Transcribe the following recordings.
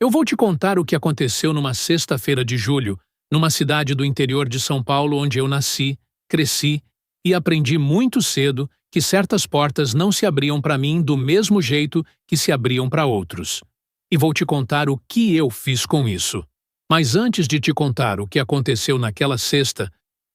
Eu vou te contar o que aconteceu numa sexta-feira de julho, numa cidade do interior de São Paulo onde eu nasci, cresci e aprendi muito cedo que certas portas não se abriam para mim do mesmo jeito que se abriam para outros. E vou te contar o que eu fiz com isso. Mas antes de te contar o que aconteceu naquela sexta,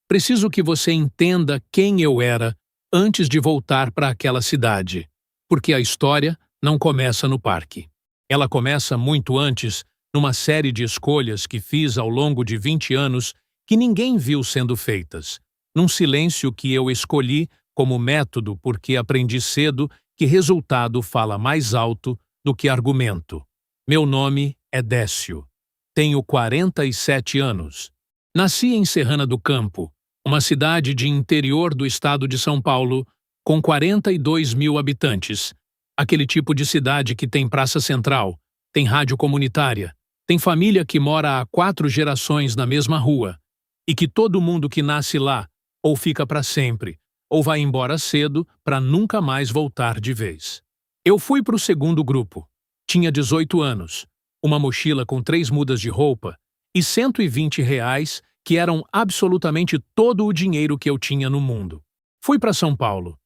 preciso que você entenda quem eu era antes de voltar para aquela cidade, porque a história não começa no parque. Ela começa muito antes, numa série de escolhas que fiz ao longo de 20 anos que ninguém viu sendo feitas, num silêncio que eu escolhi como método porque aprendi cedo que resultado fala mais alto do que argumento. Meu nome é Décio. Tenho 47 anos. Nasci em Serrana do Campo, uma cidade de interior do estado de São Paulo, com 42 mil habitantes. Aquele tipo de cidade que tem praça central, tem rádio comunitária, tem família que mora há 4 gerações na mesma rua, e que todo mundo que nasce lá ou fica para sempre, ou vai embora cedo para nunca mais voltar de vez. Eu fui para o segundo grupo. Tinha 18 anos, uma mochila com 3 mudas de roupa e R$ 120, que eram absolutamente todo o dinheiro que eu tinha no mundo. Fui para São Paulo.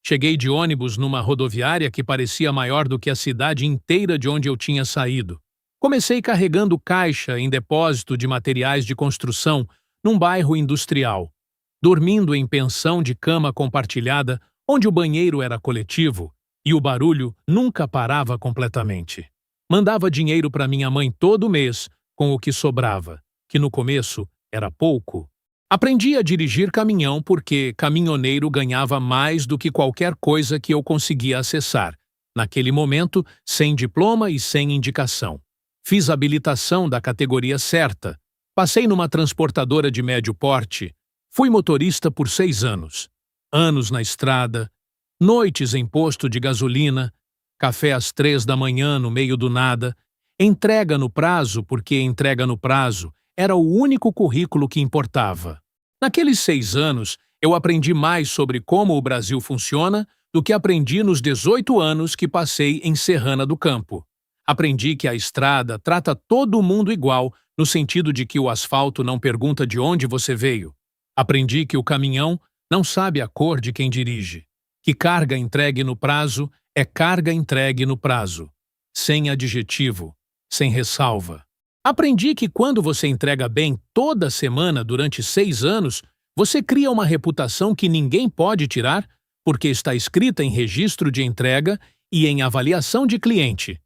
Cheguei de ônibus numa rodoviária que parecia maior do que a cidade inteira de onde eu tinha saído. Comecei carregando caixa em depósito de materiais de construção num bairro industrial, dormindo em pensão de cama compartilhada onde o banheiro era coletivo e o barulho nunca parava completamente. Mandava dinheiro para minha mãe todo mês com o que sobrava, que no começo era pouco. Aprendi a dirigir caminhão porque caminhoneiro ganhava mais do que qualquer coisa que eu conseguia acessar, naquele momento sem diploma e sem indicação. Fiz habilitação da categoria certa, passei numa transportadora de médio porte, fui motorista por 6 anos. Anos na estrada, noites em posto de gasolina, café às 3 da manhã no meio do nada, entrega no prazo porque entrega no prazo era o único currículo que importava. Naqueles 6 anos, eu aprendi mais sobre como o Brasil funciona do que aprendi nos 18 anos que passei em Serrana do Campo. Aprendi que a estrada trata todo mundo igual, no sentido de que o asfalto não pergunta de onde você veio. Aprendi que o caminhão não sabe a cor de quem dirige, que carga entregue no prazo é carga entregue no prazo, sem adjetivo, sem ressalva. Aprendi que quando você entrega bem toda semana durante 6 anos, você cria uma reputação que ninguém pode tirar, porque está escrita em registro de entrega e em avaliação de cliente.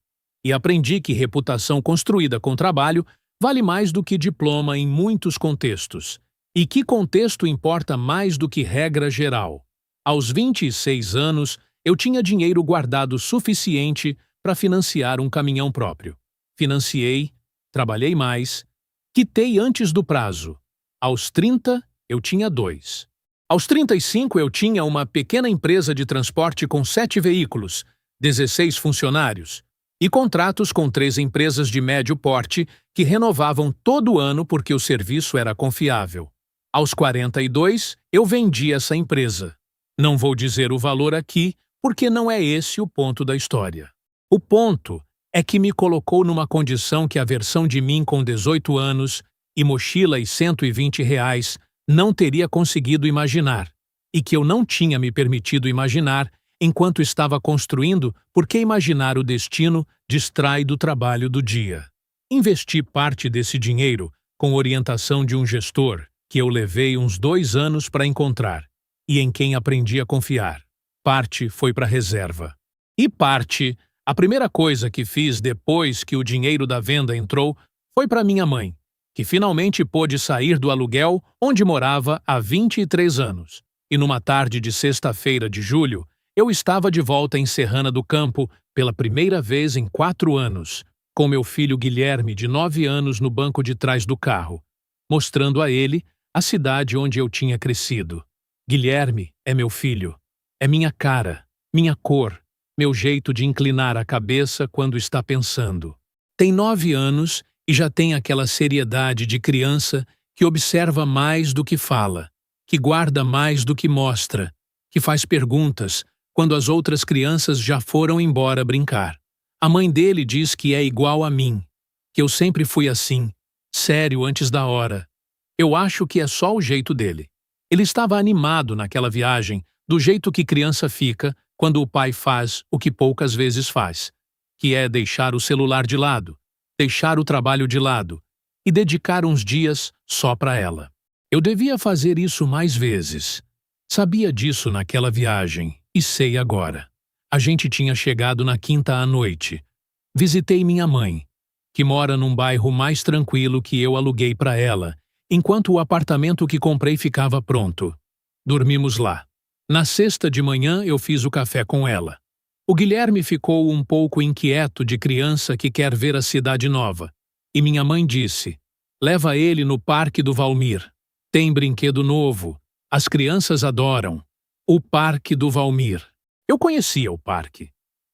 E aprendi que reputação construída com trabalho vale mais do que diploma em muitos contextos. E que contexto importa mais do que regra geral. Aos 26 anos, eu tinha dinheiro guardado suficiente para financiar um caminhão próprio. Financiei, trabalhei mais, quitei antes do prazo. Aos 30, eu tinha 2. Aos 35, eu tinha uma pequena empresa de transporte com 7 veículos, 16 funcionários, e contratos com 3 empresas de médio porte que renovavam todo ano porque o serviço era confiável. Aos 42, eu vendi essa empresa. Não vou dizer o valor aqui, porque não é esse o ponto da história. O ponto é que me colocou numa condição que a versão de mim com 18 anos e mochila e R$ 120 não teria conseguido imaginar, e que eu não tinha me permitido imaginar enquanto estava construindo, porque imaginar o destino distrai do trabalho do dia. Investi parte desse dinheiro com orientação de um gestor que eu levei uns 2 anos para encontrar e em quem aprendi a confiar. Parte foi para reserva. E parte, a primeira coisa que fiz depois que o dinheiro da venda entrou, foi para minha mãe, que finalmente pôde sair do aluguel onde morava há 23 anos. E numa tarde de sexta-feira de julho, eu estava de volta em Serrana do Campo pela primeira vez em 4 anos, com meu filho Guilherme, de 9 anos, no banco de trás do carro, mostrando a ele a cidade onde eu tinha crescido. Guilherme é meu filho, é minha cara, minha cor, meu jeito de inclinar a cabeça quando está pensando. Tem 9 anos e já tem aquela seriedade de criança que observa mais do que fala, que guarda mais do que mostra, que faz perguntas quando as outras crianças já foram embora brincar. A mãe dele diz que é igual a mim. que eu sempre fui assim, sério antes da hora. Eu acho que é só o jeito dele. Ele estava animado naquela viagem, do jeito que criança fica quando o pai faz o que poucas vezes faz, que é deixar o celular de lado, deixar o trabalho de lado e dedicar uns dias só para ela. Eu devia fazer isso mais vezes. Sabia disso naquela viagem e sei agora. A gente tinha chegado na quinta à noite. Visitei minha mãe, que mora num bairro mais tranquilo que eu aluguei para ela, enquanto o apartamento que comprei ficava pronto. Dormimos lá. Na sexta de manhã eu fiz o café com ela. O Guilherme ficou um pouco inquieto de criança que quer ver a cidade nova. E minha mãe disse, leva ele no Parque do Valmir. Tem brinquedo novo. As crianças adoram. O Parque do Valmir. Eu conhecia o parque.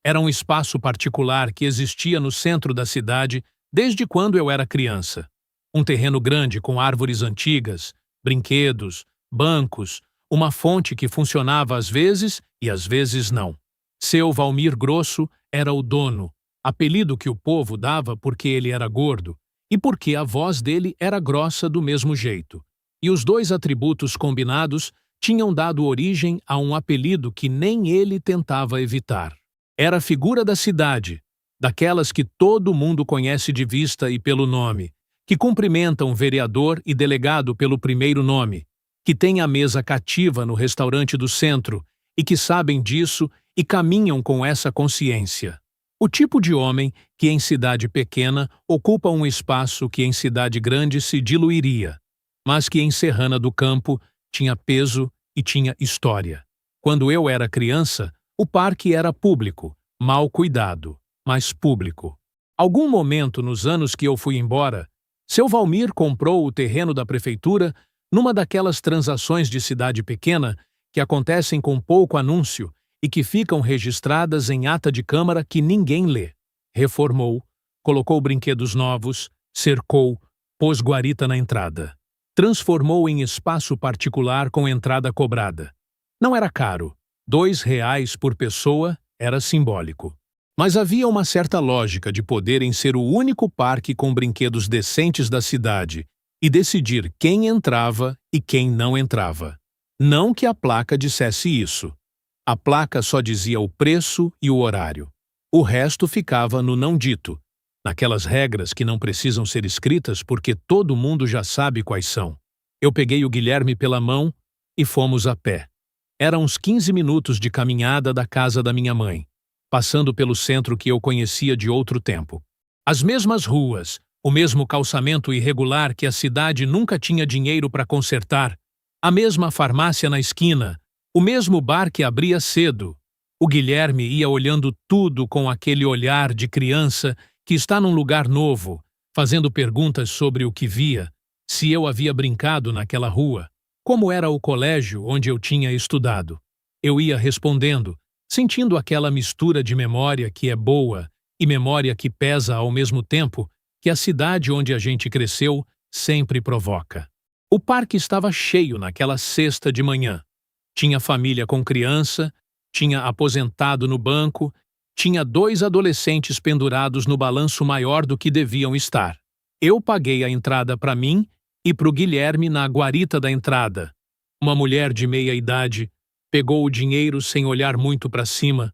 Era um espaço particular que existia no centro da cidade desde quando eu era criança. Um terreno grande com árvores antigas, brinquedos, bancos, uma fonte que funcionava às vezes e às vezes não. Seu Valmir Grosso era o dono, apelido que o povo dava porque ele era gordo e porque a voz dele era grossa do mesmo jeito. E os dois atributos combinados tinham dado origem a um apelido que nem ele tentava evitar. Era a figura da cidade, daquelas que todo mundo conhece de vista e pelo nome, que cumprimentam vereador e delegado pelo primeiro nome, que têm a mesa cativa no restaurante do centro e que sabem disso e caminham com essa consciência. O tipo de homem que em cidade pequena ocupa um espaço que em cidade grande se diluiria, mas que em Serrana do Campo tinha peso e tinha história. Quando eu era criança, o parque era público, mal cuidado, mas público. Algum momento nos anos que eu fui embora, seu Valmir comprou o terreno da prefeitura numa daquelas transações de cidade pequena que acontecem com pouco anúncio e que ficam registradas em ata de câmara que ninguém lê. Reformou, colocou brinquedos novos, cercou, pôs guarita na entrada. Transformou em espaço particular com entrada cobrada. Não era caro, R$ 2 por pessoa era simbólico. Mas havia uma certa lógica de poderem ser o único parque com brinquedos decentes da cidade e decidir quem entrava e quem não entrava. Não que a placa dissesse isso. A placa só dizia o preço e o horário. O resto ficava no não dito, naquelas regras que não precisam ser escritas porque todo mundo já sabe quais são. Eu peguei o Guilherme pela mão e fomos a pé. Eram uns 15 minutos de caminhada da casa da minha mãe, passando pelo centro que eu conhecia de outro tempo. As mesmas ruas, o mesmo calçamento irregular que a cidade nunca tinha dinheiro para consertar, a mesma farmácia na esquina, o mesmo bar que abria cedo. O Guilherme ia olhando tudo com aquele olhar de criança que está num lugar novo, fazendo perguntas sobre o que via, se eu havia brincado naquela rua, como era o colégio onde eu tinha estudado. Eu ia respondendo, sentindo aquela mistura de memória que é boa e memória que pesa ao mesmo tempo que a cidade onde a gente cresceu sempre provoca. O parque estava cheio naquela sexta de manhã. Tinha família com criança, tinha aposentado no banco, tinha 2 adolescentes pendurados no balanço maior do que deviam estar. Eu paguei a entrada para mim e para o Guilherme na guarita da entrada. Uma mulher de meia idade pegou o dinheiro sem olhar muito para cima,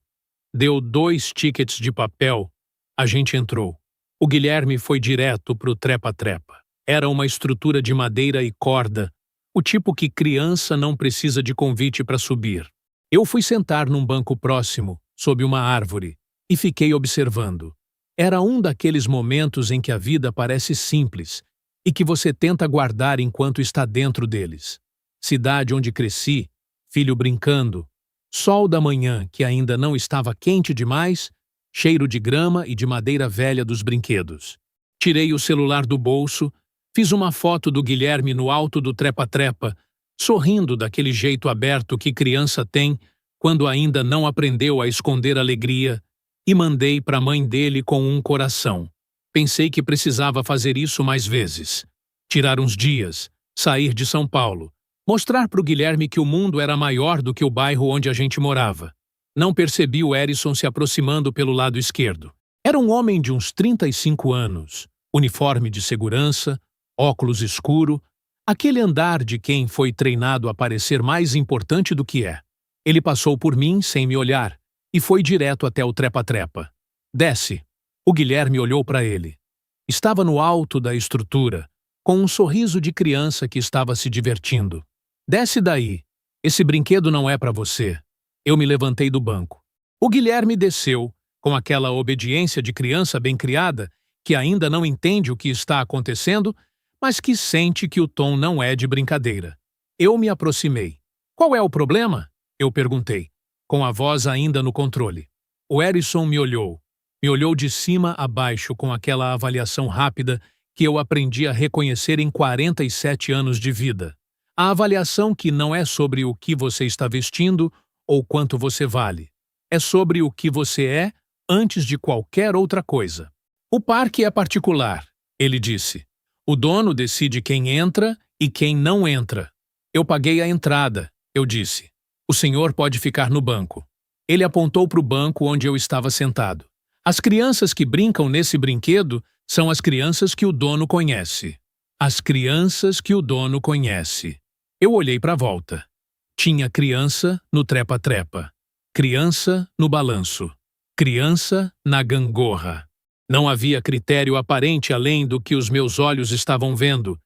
deu 2 tickets de papel. A gente entrou. O Guilherme foi direto pro trepa-trepa. Era uma estrutura de madeira e corda, o tipo que criança não precisa de convite para subir. Eu fui sentar num banco próximo, sob uma árvore, e fiquei observando. Era um daqueles momentos em que a vida parece simples e que você tenta guardar enquanto está dentro deles. Cidade onde cresci, filho brincando, sol da manhã que ainda não estava quente demais, cheiro de grama e de madeira velha dos brinquedos. Tirei o celular do bolso, fiz uma foto do Guilherme no alto do trepa-trepa, sorrindo daquele jeito aberto que criança tem quando ainda não aprendeu a esconder alegria, e mandei para a mãe dele com um coração. Pensei que precisava fazer isso mais vezes. Tirar uns dias, sair de São Paulo, mostrar para o Guilherme que o mundo era maior do que o bairro onde a gente morava. Não percebi o Erison se aproximando pelo lado esquerdo. Era um homem de uns 35 anos, Uniforme de segurança, óculos escuro, aquele andar de quem foi treinado a parecer mais importante do que é. Ele passou por mim sem me olhar e foi direto até o trepa-trepa. Desce. O Guilherme olhou para ele. Estava no alto da estrutura, com um sorriso de criança que estava se divertindo. Desce daí. Esse brinquedo não é para você. Eu me levantei do banco. O Guilherme desceu, com aquela obediência de criança bem criada, que ainda não entende o que está acontecendo, mas que sente que o tom não é de brincadeira. Eu me aproximei. Qual é o problema? Eu perguntei, com a voz ainda no controle. O Harrison me olhou. Me olhou de cima a baixo com aquela avaliação rápida que eu aprendi a reconhecer em 47 anos de vida. A avaliação que não é sobre o que você está vestindo ou quanto você vale. É sobre o que você é antes de qualquer outra coisa. O parque é particular, ele disse. O dono decide quem entra e quem não entra. Eu paguei a entrada, eu disse. O senhor pode ficar no banco. Ele apontou para o banco onde eu estava sentado. As crianças que brincam nesse brinquedo são as crianças que o dono conhece. As crianças que o dono conhece. Eu olhei para a volta. Tinha criança no trepa-trepa. Criança no balanço. Criança na gangorra. Não havia critério aparente além do que os meus olhos estavam vendo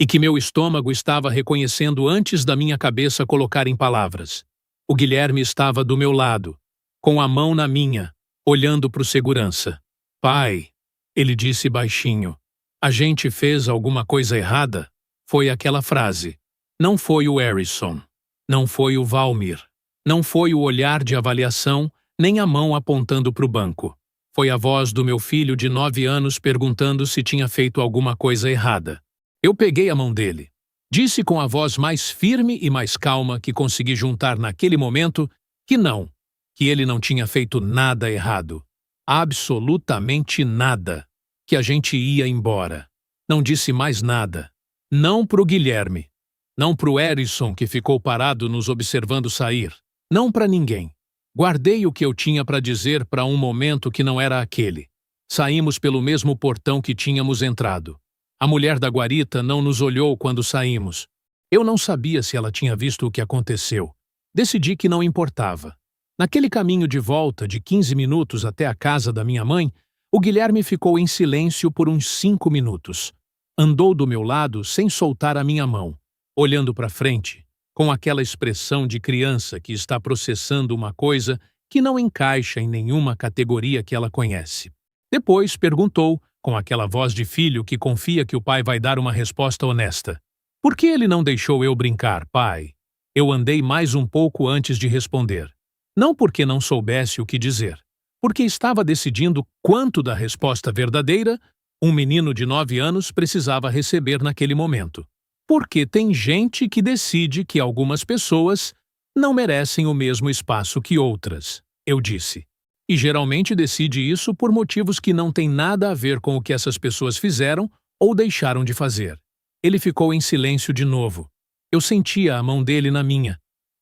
e que meu estômago estava reconhecendo antes da minha cabeça colocar em palavras. O Guilherme estava do meu lado, com a mão na minha, olhando para o segurança. Pai, ele disse baixinho, a gente fez alguma coisa errada? Foi aquela frase. Não foi o Harrison. Não foi o Valmir. Não foi o olhar de avaliação, nem a mão apontando para o banco. Foi a voz do meu filho de 9 anos perguntando se tinha feito alguma coisa errada. Eu peguei a mão dele. Disse com a voz mais firme e mais calma que consegui juntar naquele momento que não, que ele não tinha feito nada errado. Absolutamente nada. Que a gente ia embora. Não disse mais nada. Não pro Guilherme. Não pro Harrison que ficou parado nos observando sair. Não para ninguém. Guardei o que eu tinha para dizer para um momento que não era aquele. Saímos pelo mesmo portão que tínhamos entrado. A mulher da guarita não nos olhou quando saímos. Eu não sabia se ela tinha visto o que aconteceu. Decidi que não importava. Naquele caminho de volta de 15 minutos até a casa da minha mãe, o Guilherme ficou em silêncio por uns 5 minutos. Andou do meu lado sem soltar a minha mão, olhando para frente, com aquela expressão de criança que está processando uma coisa que não encaixa em nenhuma categoria que ela conhece. Depois perguntou, com aquela voz de filho que confia que o pai vai dar uma resposta honesta. Por que ele não deixou eu brincar, pai? Eu andei mais um pouco antes de responder. Não porque não soubesse o que dizer, porque estava decidindo quanto da resposta verdadeira um menino de 9 anos precisava receber naquele momento. Porque tem gente que decide que algumas pessoas não merecem o mesmo espaço que outras, eu disse. E geralmente decide isso por motivos que não têm nada a ver com o que essas pessoas fizeram ou deixaram de fazer. Ele ficou em silêncio de novo. Eu sentia a mão dele na minha.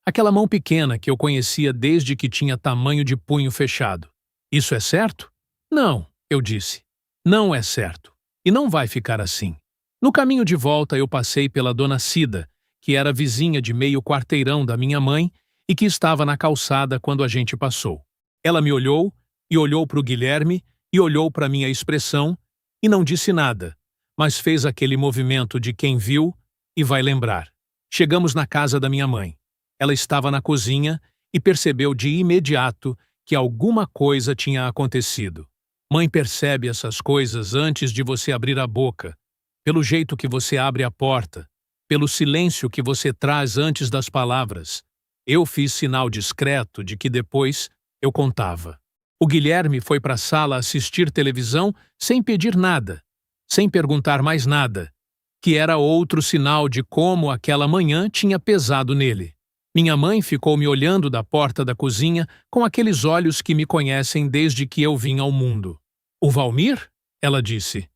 Aquela mão pequena que eu conhecia desde que tinha tamanho de punho fechado. Isso é certo? Não, eu disse. Não é certo. E não vai ficar assim. No caminho de volta eu passei pela dona Cida, que era vizinha de meio quarteirão da minha mãe e que estava na calçada quando a gente passou. Ela me olhou e olhou para o Guilherme e olhou para minha expressão e não disse nada, mas fez aquele movimento de quem viu e vai lembrar. Chegamos na casa da minha mãe. Ela estava na cozinha e percebeu de imediato que alguma coisa tinha acontecido. Mãe percebe essas coisas antes de você abrir a boca, pelo jeito que você abre a porta, pelo silêncio que você traz antes das palavras. Eu fiz sinal discreto de que depois eu contava. O Guilherme foi para a sala assistir televisão sem pedir nada, sem perguntar mais nada, que era outro sinal de como aquela manhã tinha pesado nele. Minha mãe ficou me olhando da porta da cozinha com aqueles olhos que me conhecem desde que eu vim ao mundo. O Valmir? Ela disse.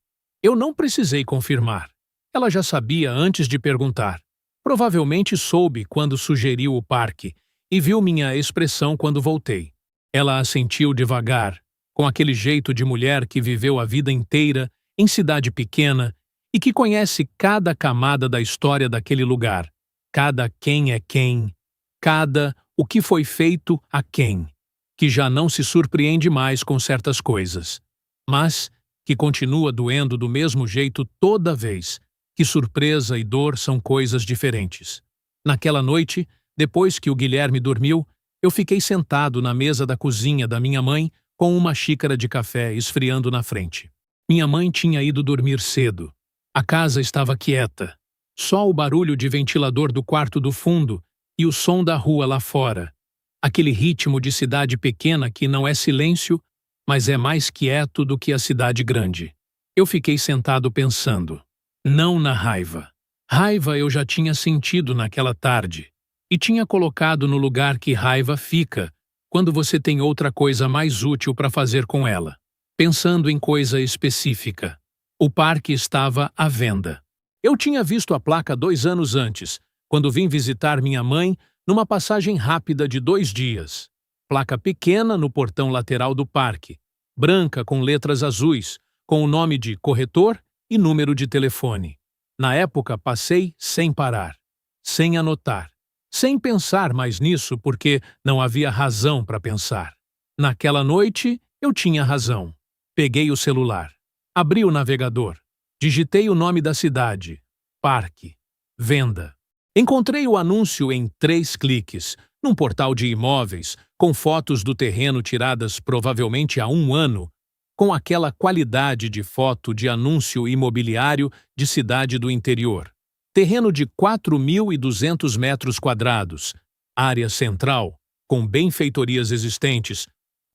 Eu não precisei confirmar. Ela já sabia antes de perguntar. Provavelmente soube quando sugeriu o parque e viu minha expressão quando voltei. Ela assentiu devagar, com aquele jeito de mulher que viveu a vida inteira em cidade pequena, e que conhece cada camada da história daquele lugar, cada quem é quem, cada o que foi feito a quem, que já não se surpreende mais com certas coisas, mas que continua doendo do mesmo jeito toda vez, que surpresa e dor são coisas diferentes. Naquela noite, depois que o Guilherme dormiu, eu fiquei sentado na mesa da cozinha da minha mãe com uma xícara de café esfriando na frente. Minha mãe tinha ido dormir cedo. A casa estava quieta. Só o barulho de ventilador do quarto do fundo e o som da rua lá fora. Aquele ritmo de cidade pequena que não é silêncio, mas é mais quieto do que a cidade grande. Eu fiquei sentado pensando. Não na raiva. Raiva eu já tinha sentido naquela tarde e tinha colocado no lugar que raiva fica quando você tem outra coisa mais útil para fazer com ela. Pensando em coisa específica. O parque estava à venda. Eu tinha visto a placa 2 anos antes, quando vim visitar minha mãe numa passagem rápida de 2 dias. Placa pequena no portão lateral do parque, branca com letras azuis, com o nome de corretor e número de telefone. Na época passei sem parar, sem anotar, sem pensar mais nisso porque não havia razão para pensar. Naquela noite eu tinha razão. Peguei o celular, abri o navegador, digitei o nome da cidade, parque, venda. Encontrei o anúncio em 3 cliques, num portal de imóveis, com fotos do terreno tiradas provavelmente há 1 ano, com aquela qualidade de foto de anúncio imobiliário de cidade do interior. Terreno de 4.200 metros quadrados, área central, com benfeitorias existentes,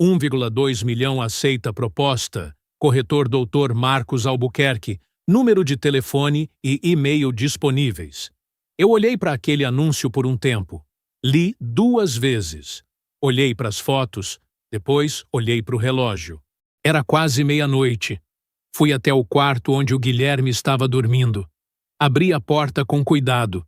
1,2 milhão aceita proposta, corretor Dr. Marcos Albuquerque, número de telefone e e-mail disponíveis. Eu olhei para aquele anúncio por um tempo. Li 2 vezes. Olhei para as fotos, depois olhei para o relógio. Era quase meia-noite. Fui até o quarto onde o Guilherme estava dormindo. Abri a porta com cuidado.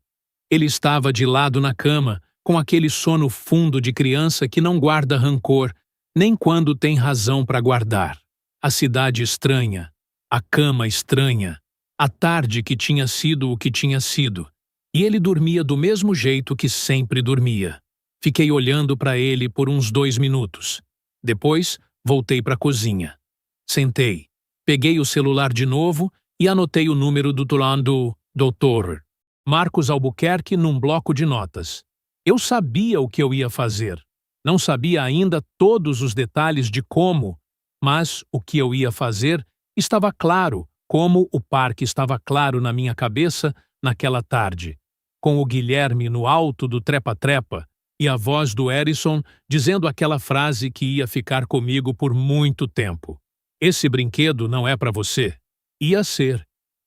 Ele estava de lado na cama, com aquele sono fundo de criança que não guarda rancor, nem quando tem razão para guardar. A cidade estranha, a cama estranha, a tarde que tinha sido o que tinha sido. E ele dormia do mesmo jeito que sempre dormia. Fiquei olhando para ele por uns 2 minutos. Depois, voltei para a cozinha. Sentei, peguei o celular de novo e anotei o número do Dr. Marcos Albuquerque num bloco de notas. Eu sabia o que eu ia fazer. Não sabia ainda todos os detalhes de como, mas o que eu ia fazer estava claro, como o parque estava claro na minha cabeça naquela tarde, com o Guilherme no alto do trepa-trepa e a voz do Harrison dizendo aquela frase que ia ficar comigo por muito tempo. Esse brinquedo não é para você. Ia ser.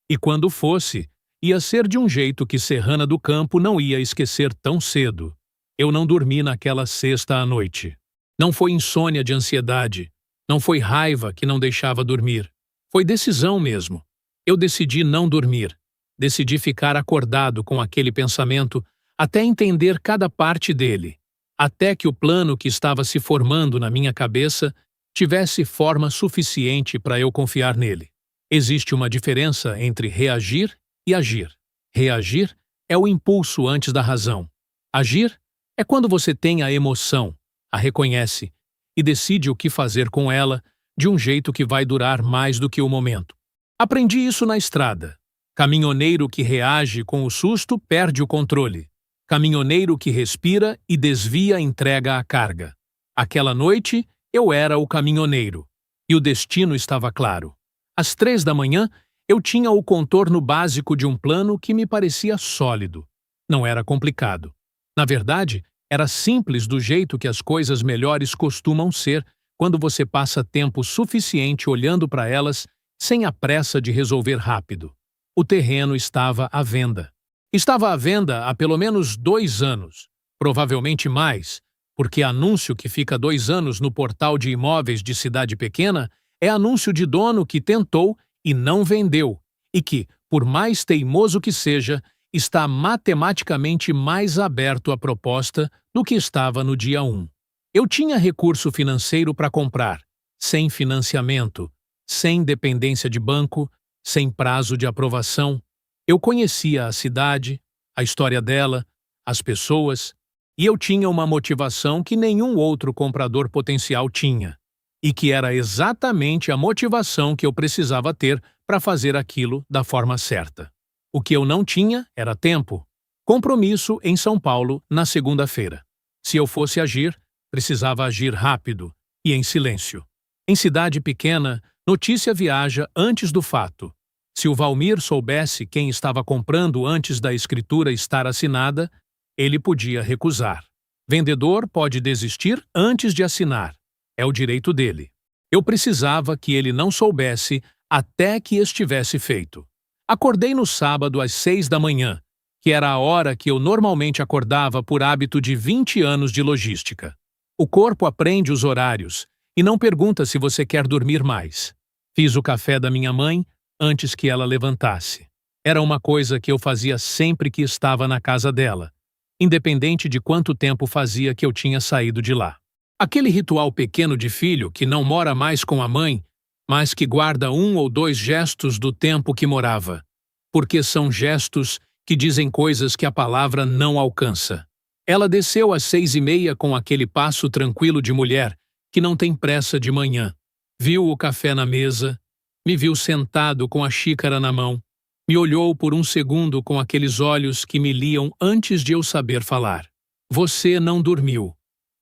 E quando fosse, ia ser de um jeito que Serrana do Campo não ia esquecer tão cedo. Eu não dormi naquela sexta à noite. Não foi insônia de ansiedade. Não foi raiva que não deixava dormir. Foi decisão mesmo. Eu decidi não dormir. Decidi ficar acordado com aquele pensamento até entender cada parte dele, até que o plano que estava se formando na minha cabeça tivesse forma suficiente para eu confiar nele. Existe uma diferença entre reagir e agir. Reagir é o impulso antes da razão. Agir é quando você tem a emoção, a reconhece e decide o que fazer com ela de um jeito que vai durar mais do que o momento. Aprendi isso na estrada. Caminhoneiro que reage com o susto perde o controle. Caminhoneiro que respira e desvia entrega a carga. Aquela noite, eu era o caminhoneiro. E o destino estava claro. Às 3 da manhã, eu tinha o contorno básico de um plano que me parecia sólido. Não era complicado. Na verdade, era simples do jeito que as coisas melhores costumam ser quando você passa tempo suficiente olhando para elas sem a pressa de resolver rápido. O terreno estava à venda. Estava à venda há pelo menos 2 anos, provavelmente mais, porque anúncio que fica 2 anos no portal de imóveis de cidade pequena é anúncio de dono que tentou e não vendeu, e que, por mais teimoso que seja, está matematicamente mais aberto à proposta do que estava no dia 1. Eu tinha recurso financeiro para comprar, sem financiamento, sem dependência de banco, sem prazo de aprovação. Eu conhecia a cidade, a história dela, as pessoas, e eu tinha uma motivação que nenhum outro comprador potencial tinha, e que era exatamente a motivação que eu precisava ter para fazer aquilo da forma certa. O que eu não tinha era tempo. Compromisso em São Paulo na segunda-feira. Se eu fosse agir, precisava agir rápido e em silêncio. Em cidade pequena, notícia viaja antes do fato. Se o Valmir soubesse quem estava comprando antes da escritura estar assinada, ele podia recusar. Vendedor pode desistir antes de assinar. É o direito dele. Eu precisava que ele não soubesse até que estivesse feito. Acordei no sábado às 6 da manhã, que era a hora que eu normalmente acordava por hábito de 20 anos de logística. O corpo aprende os horários e não pergunta se você quer dormir mais. Fiz o café da minha mãe antes que ela levantasse. Era uma coisa que eu fazia sempre que estava na casa dela, independente de quanto tempo fazia que eu tinha saído de lá. Aquele ritual pequeno de filho que não mora mais com a mãe, mas que guarda 1 ou 2 gestos do tempo que morava, porque são gestos que dizem coisas que a palavra não alcança. Ela desceu às 6h30 com aquele passo tranquilo de mulher que não tem pressa de manhã. Viu o café na mesa, me viu sentado com a xícara na mão, me olhou por um segundo com aqueles olhos que me liam antes de eu saber falar. Você não dormiu,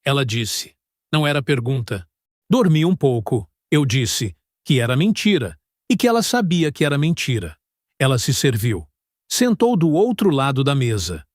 ela disse. Não era pergunta. Dormi um pouco, eu disse, que era mentira, e que ela sabia que era mentira. Ela se serviu. Sentou do outro lado da mesa.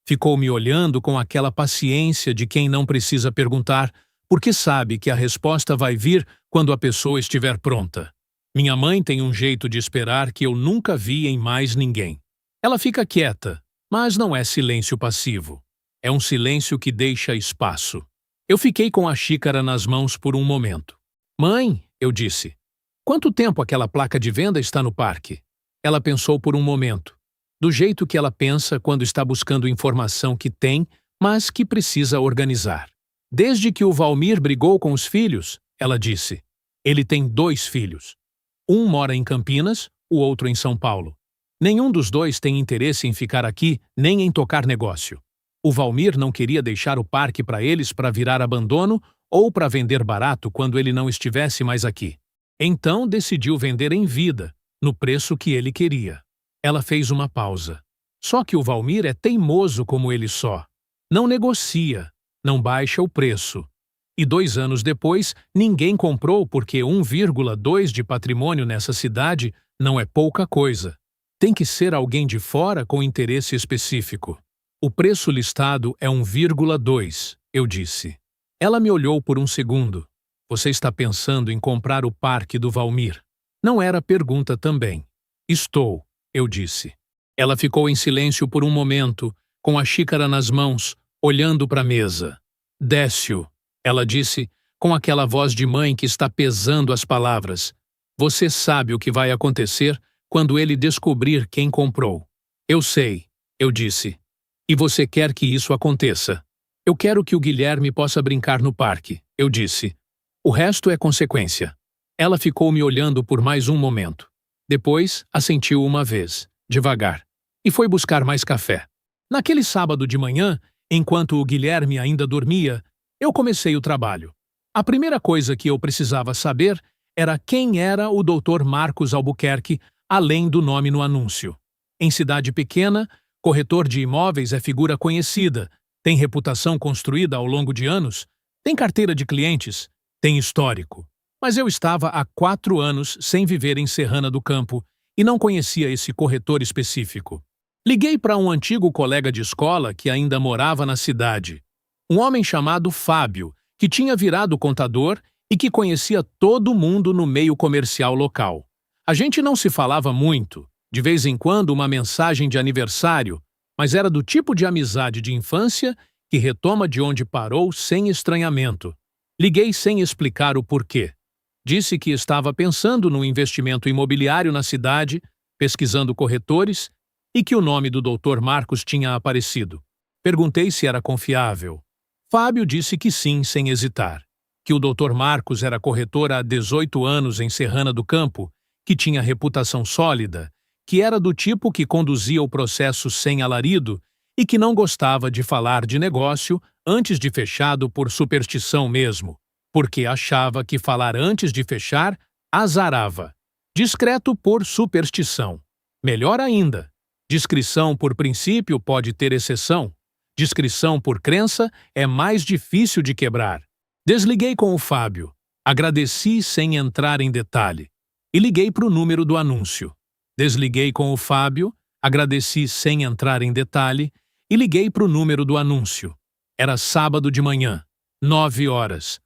Ficou me olhando com aquela paciência de quem não precisa perguntar, porque sabe que a resposta vai vir quando a pessoa estiver pronta. Minha mãe tem um jeito de esperar que eu nunca vi em mais ninguém. Ela fica quieta, mas não é silêncio passivo. É um silêncio que deixa espaço. Eu fiquei com a xícara nas mãos por um momento. Mãe, eu disse, quanto tempo aquela placa de venda está no parque? Ela pensou por um momento. Do jeito que ela pensa quando está buscando informação que tem, mas que precisa organizar. Desde que o Valmir brigou com os filhos, ela disse. Ele tem 2 filhos. Um mora em Campinas, o outro em São Paulo. Nenhum dos 2 tem interesse em ficar aqui, nem em tocar negócio. O Valmir não queria deixar o parque para eles para virar abandono ou para vender barato quando ele não estivesse mais aqui. Então decidiu vender em vida, no preço que ele queria. Ela fez uma pausa. Só que o Valmir é teimoso como ele só. Não negocia, não baixa o preço. E 2 anos depois, ninguém comprou porque 1,2 de patrimônio nessa cidade não é pouca coisa. Tem que ser alguém de fora com interesse específico. O preço listado é 1,2, eu disse. Ela me olhou por um segundo. Você está pensando em comprar o parque do Valmir? Não era pergunta também. Estou, eu disse. Ela ficou em silêncio por um momento, com a xícara nas mãos, olhando para a mesa. Décio, ela disse, com aquela voz de mãe que está pesando as palavras. Você sabe o que vai acontecer quando ele descobrir quem comprou. Eu sei, eu disse. E você quer que isso aconteça. Eu quero que o Guilherme possa brincar no parque, eu disse. O resto é consequência. Ela ficou me olhando por mais um momento. Depois, assentiu uma vez, devagar, e foi buscar mais café. Naquele sábado de manhã, enquanto o Guilherme ainda dormia, eu comecei o trabalho. A primeira coisa que eu precisava saber era quem era o Dr. Marcos Albuquerque, além do nome no anúncio. Em cidade pequena, corretor de imóveis é figura conhecida, tem reputação construída ao longo de anos, tem carteira de clientes, tem histórico. Mas eu estava há 4 anos sem viver em Serrana do Campo e não conhecia esse corretor específico. Liguei para um antigo colega de escola que ainda morava na cidade. Um homem chamado Fábio, que tinha virado contador e que conhecia todo mundo no meio comercial local. A gente não se falava muito, de vez em quando uma mensagem de aniversário, mas era do tipo de amizade de infância que retoma de onde parou sem estranhamento. Liguei sem explicar o porquê. Disse que estava pensando no investimento imobiliário na cidade, pesquisando corretores, e que o nome do Dr. Marcos tinha aparecido. Perguntei se era confiável. Fábio disse que sim, sem hesitar. que o Dr. Marcos era corretor há 18 anos em Serrana do Campo, que tinha reputação sólida, que era do tipo que conduzia o processo sem alarido e que não gostava de falar de negócio antes de fechado por superstição mesmo, porque achava que falar antes de fechar azarava. Discreto por superstição. Melhor ainda, discrição por princípio pode ter exceção. Discrição por crença é mais difícil de quebrar. Desliguei com o Fábio, agradeci sem entrar em detalhe e liguei para o número do anúncio. Desliguei com o Fábio, agradeci sem entrar em detalhe e liguei para o número do anúncio. Era sábado de manhã, 9 horas.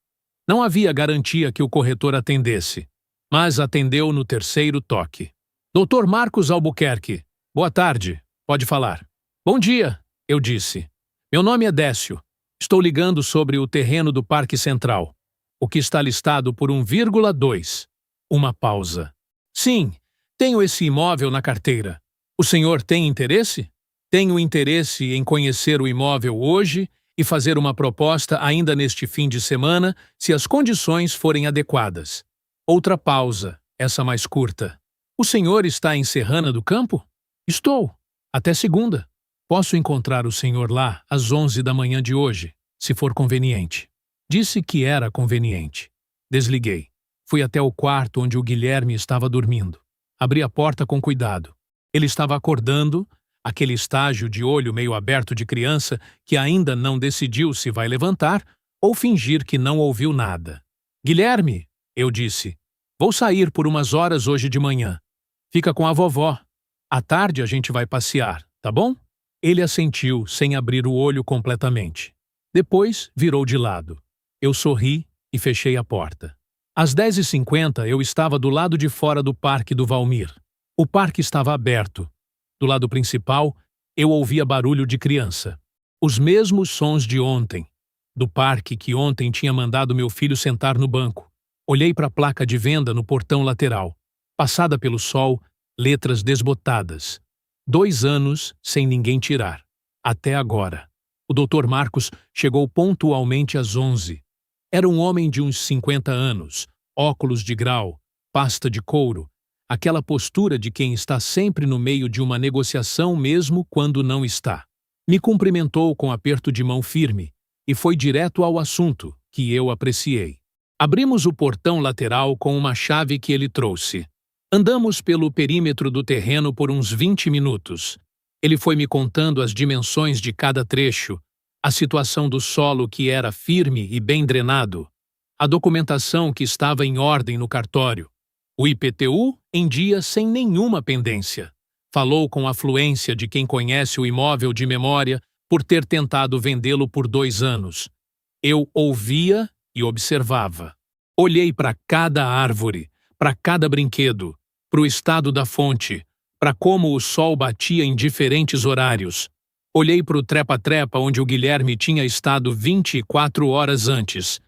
Não havia garantia que o corretor atendesse, mas atendeu no terceiro toque. Dr. Marcos Albuquerque, boa tarde, pode falar. Bom dia, eu disse. Meu nome é Décio. Estou ligando sobre o terreno do Parque Central, o que está listado por 1,2. Uma pausa. Sim, tenho esse imóvel na carteira. O senhor tem interesse? Tenho interesse em conhecer o imóvel hoje e fazer uma proposta ainda neste fim de semana, se as condições forem adequadas. Outra pausa, essa mais curta. O senhor está em Serrana do Campo? Estou. Até segunda. Posso encontrar o senhor lá às 11 da manhã de hoje, se for conveniente. Disse que era conveniente. Desliguei. Fui até o quarto onde o Guilherme estava dormindo. Abri a porta com cuidado. Ele estava acordando, aquele estágio de olho meio aberto de criança que ainda não decidiu se vai levantar ou fingir que não ouviu nada. Guilherme, eu disse, vou sair por umas horas hoje de manhã. Fica com a vovó. À tarde a gente vai passear, tá bom? Ele assentiu, sem abrir o olho completamente. Depois, virou de lado. Eu sorri e fechei a porta. Às 10h50, eu estava do lado de fora do Parque do Valmir. O parque estava aberto. Do lado principal, eu ouvia barulho de criança. Os mesmos sons de ontem, do parque que ontem tinha mandado meu filho sentar no banco. Olhei para a placa de venda no portão lateral. Passada pelo sol, letras desbotadas. 2 anos sem ninguém tirar. Até agora. O Dr. Marcos chegou pontualmente às 11. Era um homem de uns 50 anos, óculos de grau, pasta de couro, aquela postura de quem está sempre no meio de uma negociação mesmo quando não está. Me cumprimentou com aperto de mão firme e foi direto ao assunto, que eu apreciei. Abrimos o portão lateral com uma chave que ele trouxe. Andamos pelo perímetro do terreno por uns 20 minutos. Ele foi me contando as dimensões de cada trecho, a situação do solo que era firme e bem drenado, a documentação que estava em ordem no cartório, o IPTU em dia sem nenhuma pendência. Falou com a fluência de quem conhece o imóvel de memória por ter tentado vendê-lo por 2 anos. Eu ouvia e observava. Olhei para cada árvore, para cada brinquedo, para o estado da fonte, para como o sol batia em diferentes horários. Olhei para o trepa-trepa onde o Guilherme tinha estado 24 horas antes.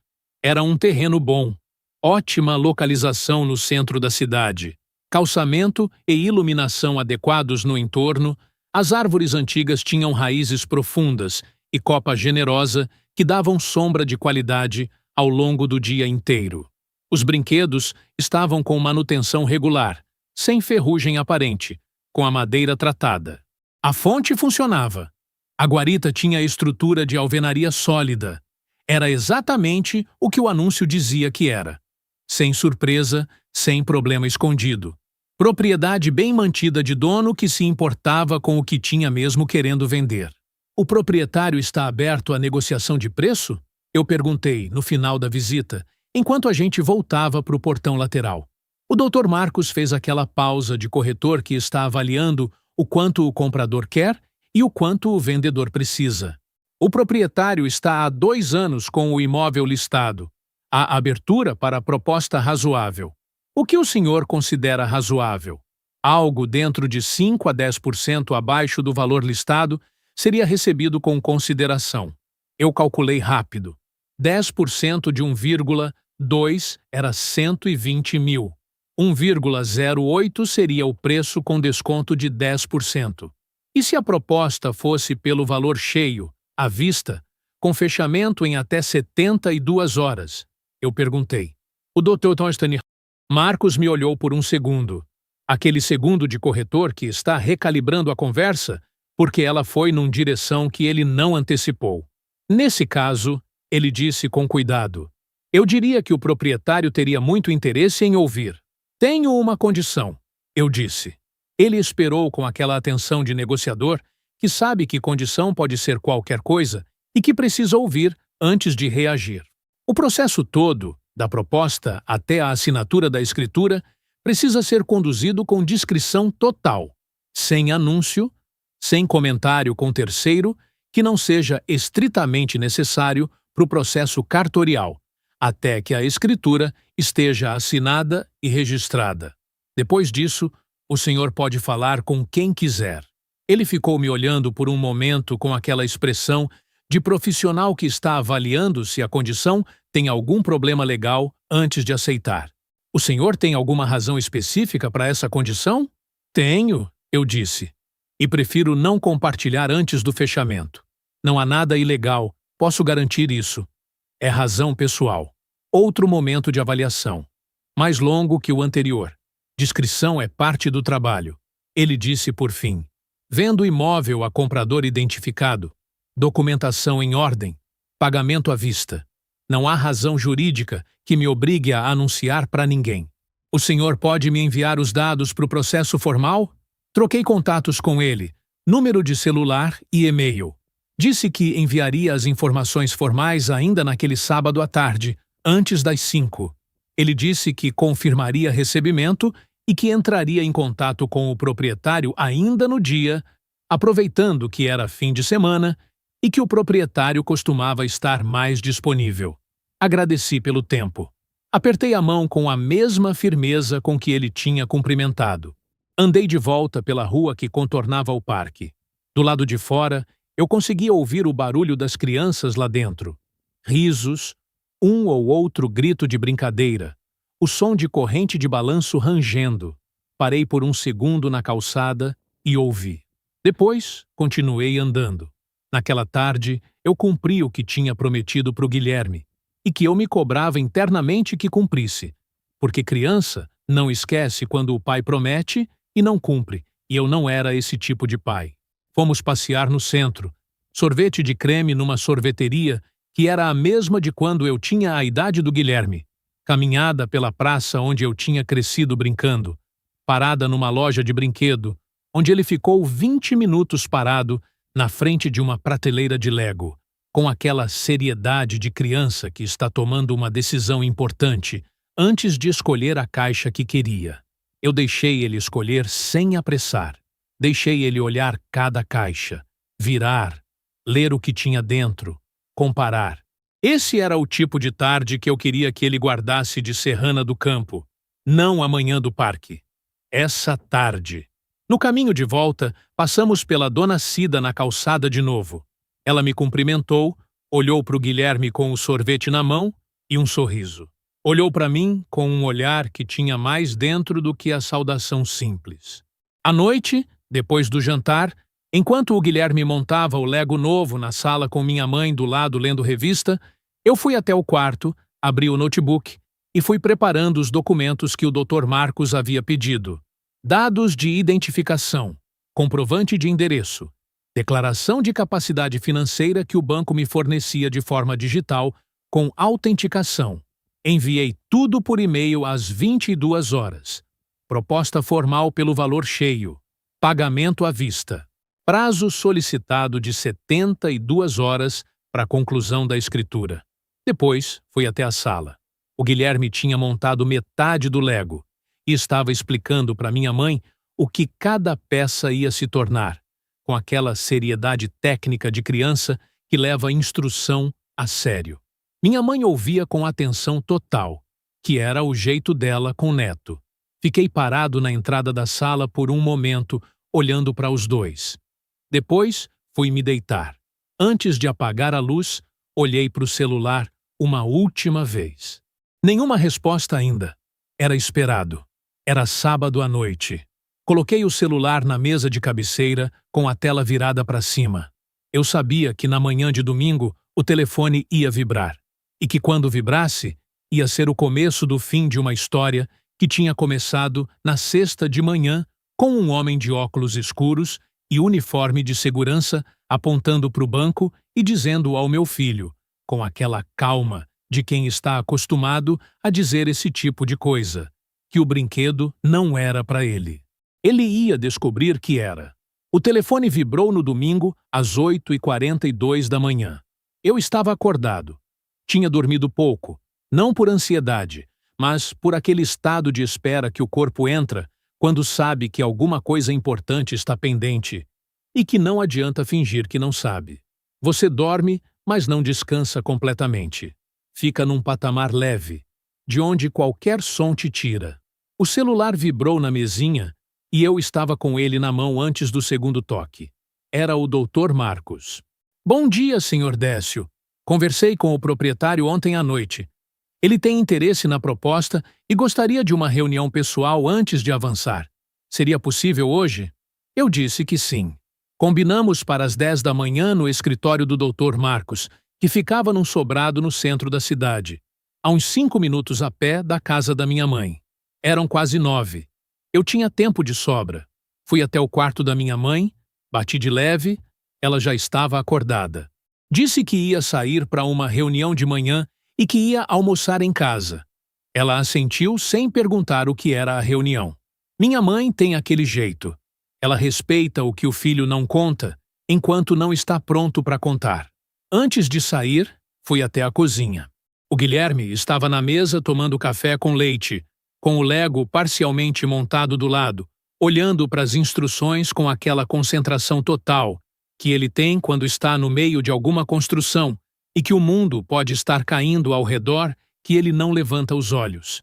Era um terreno bom. Ótima localização no centro da cidade. Calçamento e iluminação adequados no entorno. As árvores antigas tinham raízes profundas e copa generosa que davam sombra de qualidade ao longo do dia inteiro. Os brinquedos estavam com manutenção regular, sem ferrugem aparente, com a madeira tratada. A fonte funcionava. A guarita tinha estrutura de alvenaria sólida. Era exatamente o que o anúncio dizia que era. Sem surpresa, sem problema escondido. Propriedade bem mantida de dono que se importava com o que tinha mesmo querendo vender. O proprietário está aberto à negociação de preço? Eu perguntei, no final da visita, enquanto a gente voltava para o portão lateral. O Dr. Marcos fez aquela pausa de corretor que está avaliando o quanto o comprador quer e o quanto o vendedor precisa. O proprietário está há 2 anos com o imóvel listado. Há abertura para a proposta razoável. O que o senhor considera razoável? Algo dentro de 5 a 10% abaixo do valor listado seria recebido com consideração. Eu calculei rápido. 10% de 1,2 era 120 mil. 1,08 seria o preço com desconto de 10%. E se a proposta fosse pelo valor cheio, à vista, com fechamento em até 72 horas? Eu perguntei. O Dr. Tostani. Marcos me olhou por um segundo. Aquele segundo de corretor que está recalibrando a conversa, porque ela foi numa direção que ele não antecipou. Nesse caso, ele disse com cuidado. Eu diria que o proprietário teria muito interesse em ouvir. Tenho uma condição, eu disse. Ele esperou com aquela atenção de negociador que sabe que condição pode ser qualquer coisa e que precisa ouvir antes de reagir. O processo todo, da proposta até a assinatura da escritura, precisa ser conduzido com discrição total, sem anúncio, sem comentário com terceiro, que não seja estritamente necessário para o processo cartorial, até que a escritura esteja assinada e registrada. Depois disso, o senhor pode falar com quem quiser. Ele ficou me olhando por um momento com aquela expressão de profissional que está avaliando se a condição tem algum problema legal antes de aceitar. O senhor tem alguma razão específica para essa condição? Tenho, eu disse. E prefiro não compartilhar antes do fechamento. Não há nada ilegal, posso garantir isso. É razão pessoal. Outro momento de avaliação. Mais longo que o anterior. Discrição é parte do trabalho. Ele disse por fim. Vendo imóvel a comprador identificado. Documentação em ordem. Pagamento à vista. Não há razão jurídica que me obrigue a anunciar para ninguém. O senhor pode me enviar os dados para o processo formal? Troquei contatos com ele, número de celular e e-mail. Disse que enviaria as informações formais ainda naquele sábado à tarde, antes das 5. Ele disse que confirmaria recebimento e que entraria em contato com o proprietário ainda no dia, aproveitando que era fim de semana e que o proprietário costumava estar mais disponível. Agradeci pelo tempo. Apertei a mão com a mesma firmeza com que ele tinha cumprimentado. Andei de volta pela rua que contornava o parque. Do lado de fora, eu conseguia ouvir o barulho das crianças lá dentro. Risos, um ou outro grito de brincadeira, o som de corrente de balanço rangendo. Parei por um segundo na calçada e ouvi. Depois, continuei andando. Naquela tarde, eu cumpri o que tinha prometido para o Guilherme, e que eu me cobrava internamente que cumprisse, porque criança não esquece quando o pai promete e não cumpre, e eu não era esse tipo de pai. Fomos passear no centro, sorvete de creme numa sorveteria que era a mesma de quando eu tinha a idade do Guilherme, caminhada pela praça onde eu tinha crescido brincando, parada numa loja de brinquedo, onde ele ficou 20 minutos parado na frente de uma prateleira de Lego, com aquela seriedade de criança que está tomando uma decisão importante antes de escolher a caixa que queria. Eu deixei ele escolher sem apressar. Deixei ele olhar cada caixa, virar, ler o que tinha dentro, comparar. Esse era o tipo de tarde que eu queria que ele guardasse de Serrana do Campo, não a manhã do parque. Essa tarde. No caminho de volta, passamos pela Dona Cida na calçada de novo. Ela me cumprimentou, olhou para o Guilherme com o sorvete na mão e um sorriso. Olhou para mim com um olhar que tinha mais dentro do que a saudação simples. À noite, depois do jantar, enquanto o Guilherme montava o Lego novo na sala com minha mãe do lado lendo revista, eu fui até o quarto, abri o notebook e fui preparando os documentos que o Dr. Marcos havia pedido. Dados de identificação, comprovante de endereço, declaração de capacidade financeira que o banco me fornecia de forma digital com autenticação. Enviei tudo por e-mail às 22 horas. Proposta formal pelo valor cheio. Pagamento à vista. Prazo solicitado de 72 horas para a conclusão da escritura. Depois, fui até a sala. O Guilherme tinha montado metade do Lego e estava explicando para minha mãe o que cada peça ia se tornar, com aquela seriedade técnica de criança que leva a instrução a sério. Minha mãe ouvia com atenção total, que era o jeito dela com o neto. Fiquei parado na entrada da sala por um momento, olhando para os dois. Depois, fui me deitar. Antes de apagar a luz, olhei para o celular uma última vez. Nenhuma resposta ainda. Era esperado. Era sábado à noite. Coloquei o celular na mesa de cabeceira, com a tela virada para cima. Eu sabia que na manhã de domingo o telefone ia vibrar. E que quando vibrasse, Ia ser o começo do fim de uma história que tinha começado na sexta de manhã com um homem de óculos escuros e uniforme de segurança apontando para o banco e dizendo ao meu filho, com aquela calma de quem está acostumado a dizer esse tipo de coisa, que o brinquedo não era para ele. Ele ia descobrir que era. O telefone vibrou no domingo às 8h42 da manhã. Eu estava acordado. Tinha dormido pouco, não por ansiedade, mas por aquele estado de espera que o corpo entra quando sabe que alguma coisa importante está pendente e que não adianta fingir que não sabe. Você dorme, mas não descansa completamente. Fica num patamar leve, de onde qualquer som te tira. O celular vibrou na mesinha e eu estava com ele na mão antes do segundo toque. Era o Dr. Marcos. Bom dia, Sr. Décio. Conversei com o proprietário ontem à noite. Ele tem interesse na proposta e gostaria de uma reunião pessoal antes de avançar. Seria possível hoje? Eu disse que sim. Combinamos para as 10 da manhã no escritório do Dr. Marcos, que ficava num sobrado no centro da cidade, a uns 5 minutos a pé da casa da minha mãe. Eram quase 9. Eu tinha tempo de sobra. Fui até o quarto da minha mãe, bati de leve, ela já estava acordada. Disse que ia sair para uma reunião de manhã e que ia almoçar em casa. Ela assentiu sem perguntar o que era a reunião. Minha mãe tem aquele jeito. Ela respeita o que o filho não conta, enquanto não está pronto para contar. Antes de sair, fui até a cozinha. O Guilherme estava na mesa tomando café com leite, com o Lego parcialmente montado do lado, olhando para as instruções com aquela concentração total que ele tem quando está no meio de alguma construção e que o mundo pode estar caindo ao redor que ele não levanta os olhos.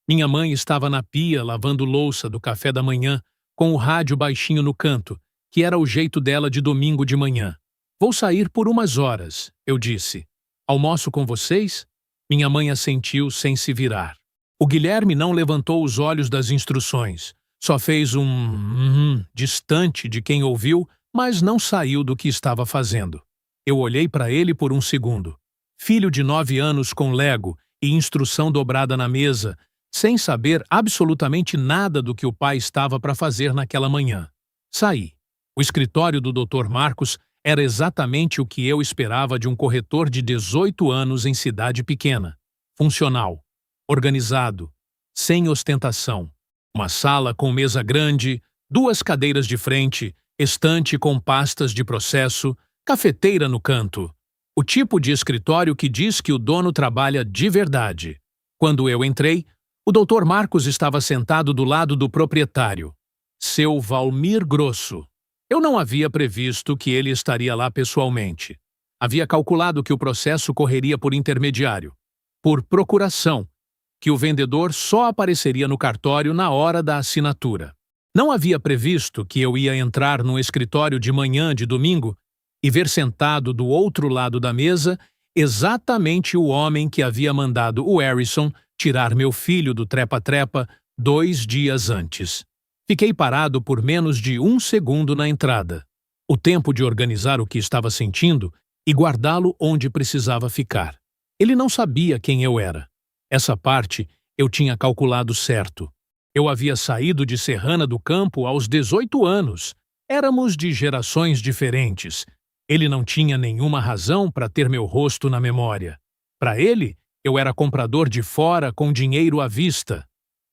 Minha mãe estava na pia lavando louça do café da manhã, com o rádio baixinho no canto, que era o jeito dela de domingo de manhã. Vou sair por umas horas, eu disse. Almoço com vocês? Minha mãe assentiu sem se virar. O Guilherme não levantou os olhos das instruções. Só fez um distante de quem ouviu, mas não saiu do que estava fazendo. Eu olhei para ele por um segundo. Filho de 9 anos com Lego e instrução dobrada na mesa, sem saber absolutamente nada do que o pai estava para fazer naquela manhã. Saí. O escritório do Dr. Marcos era exatamente o que eu esperava de um corretor de 18 anos em cidade pequena. Funcional, organizado, sem ostentação. Uma sala com mesa grande, 2 cadeiras de frente, estante com pastas de processo, cafeteira no canto. O tipo de escritório que diz que o dono trabalha de verdade. Quando eu entrei, o Dr. Marcos estava sentado do lado do proprietário, seu Valmir Grosso. Eu não havia previsto que ele estaria lá pessoalmente. Havia calculado que o processo correria por intermediário, por procuração, que o vendedor só apareceria no cartório na hora da assinatura. Não havia previsto que eu ia entrar no escritório de manhã de domingo e ver sentado do outro lado da mesa exatamente o homem que havia mandado o Harrison tirar meu filho do trepa-trepa 2 dias antes. Fiquei parado por menos de 1 segundo na entrada. O tempo de organizar o que estava sentindo e guardá-lo onde precisava ficar. Ele não sabia quem eu era. Essa parte eu tinha calculado certo. Eu havia saído de Serrana do Campo aos 18 anos. Éramos de gerações diferentes. Ele não tinha nenhuma razão para ter meu rosto na memória. Para ele, eu era comprador de fora com dinheiro à vista.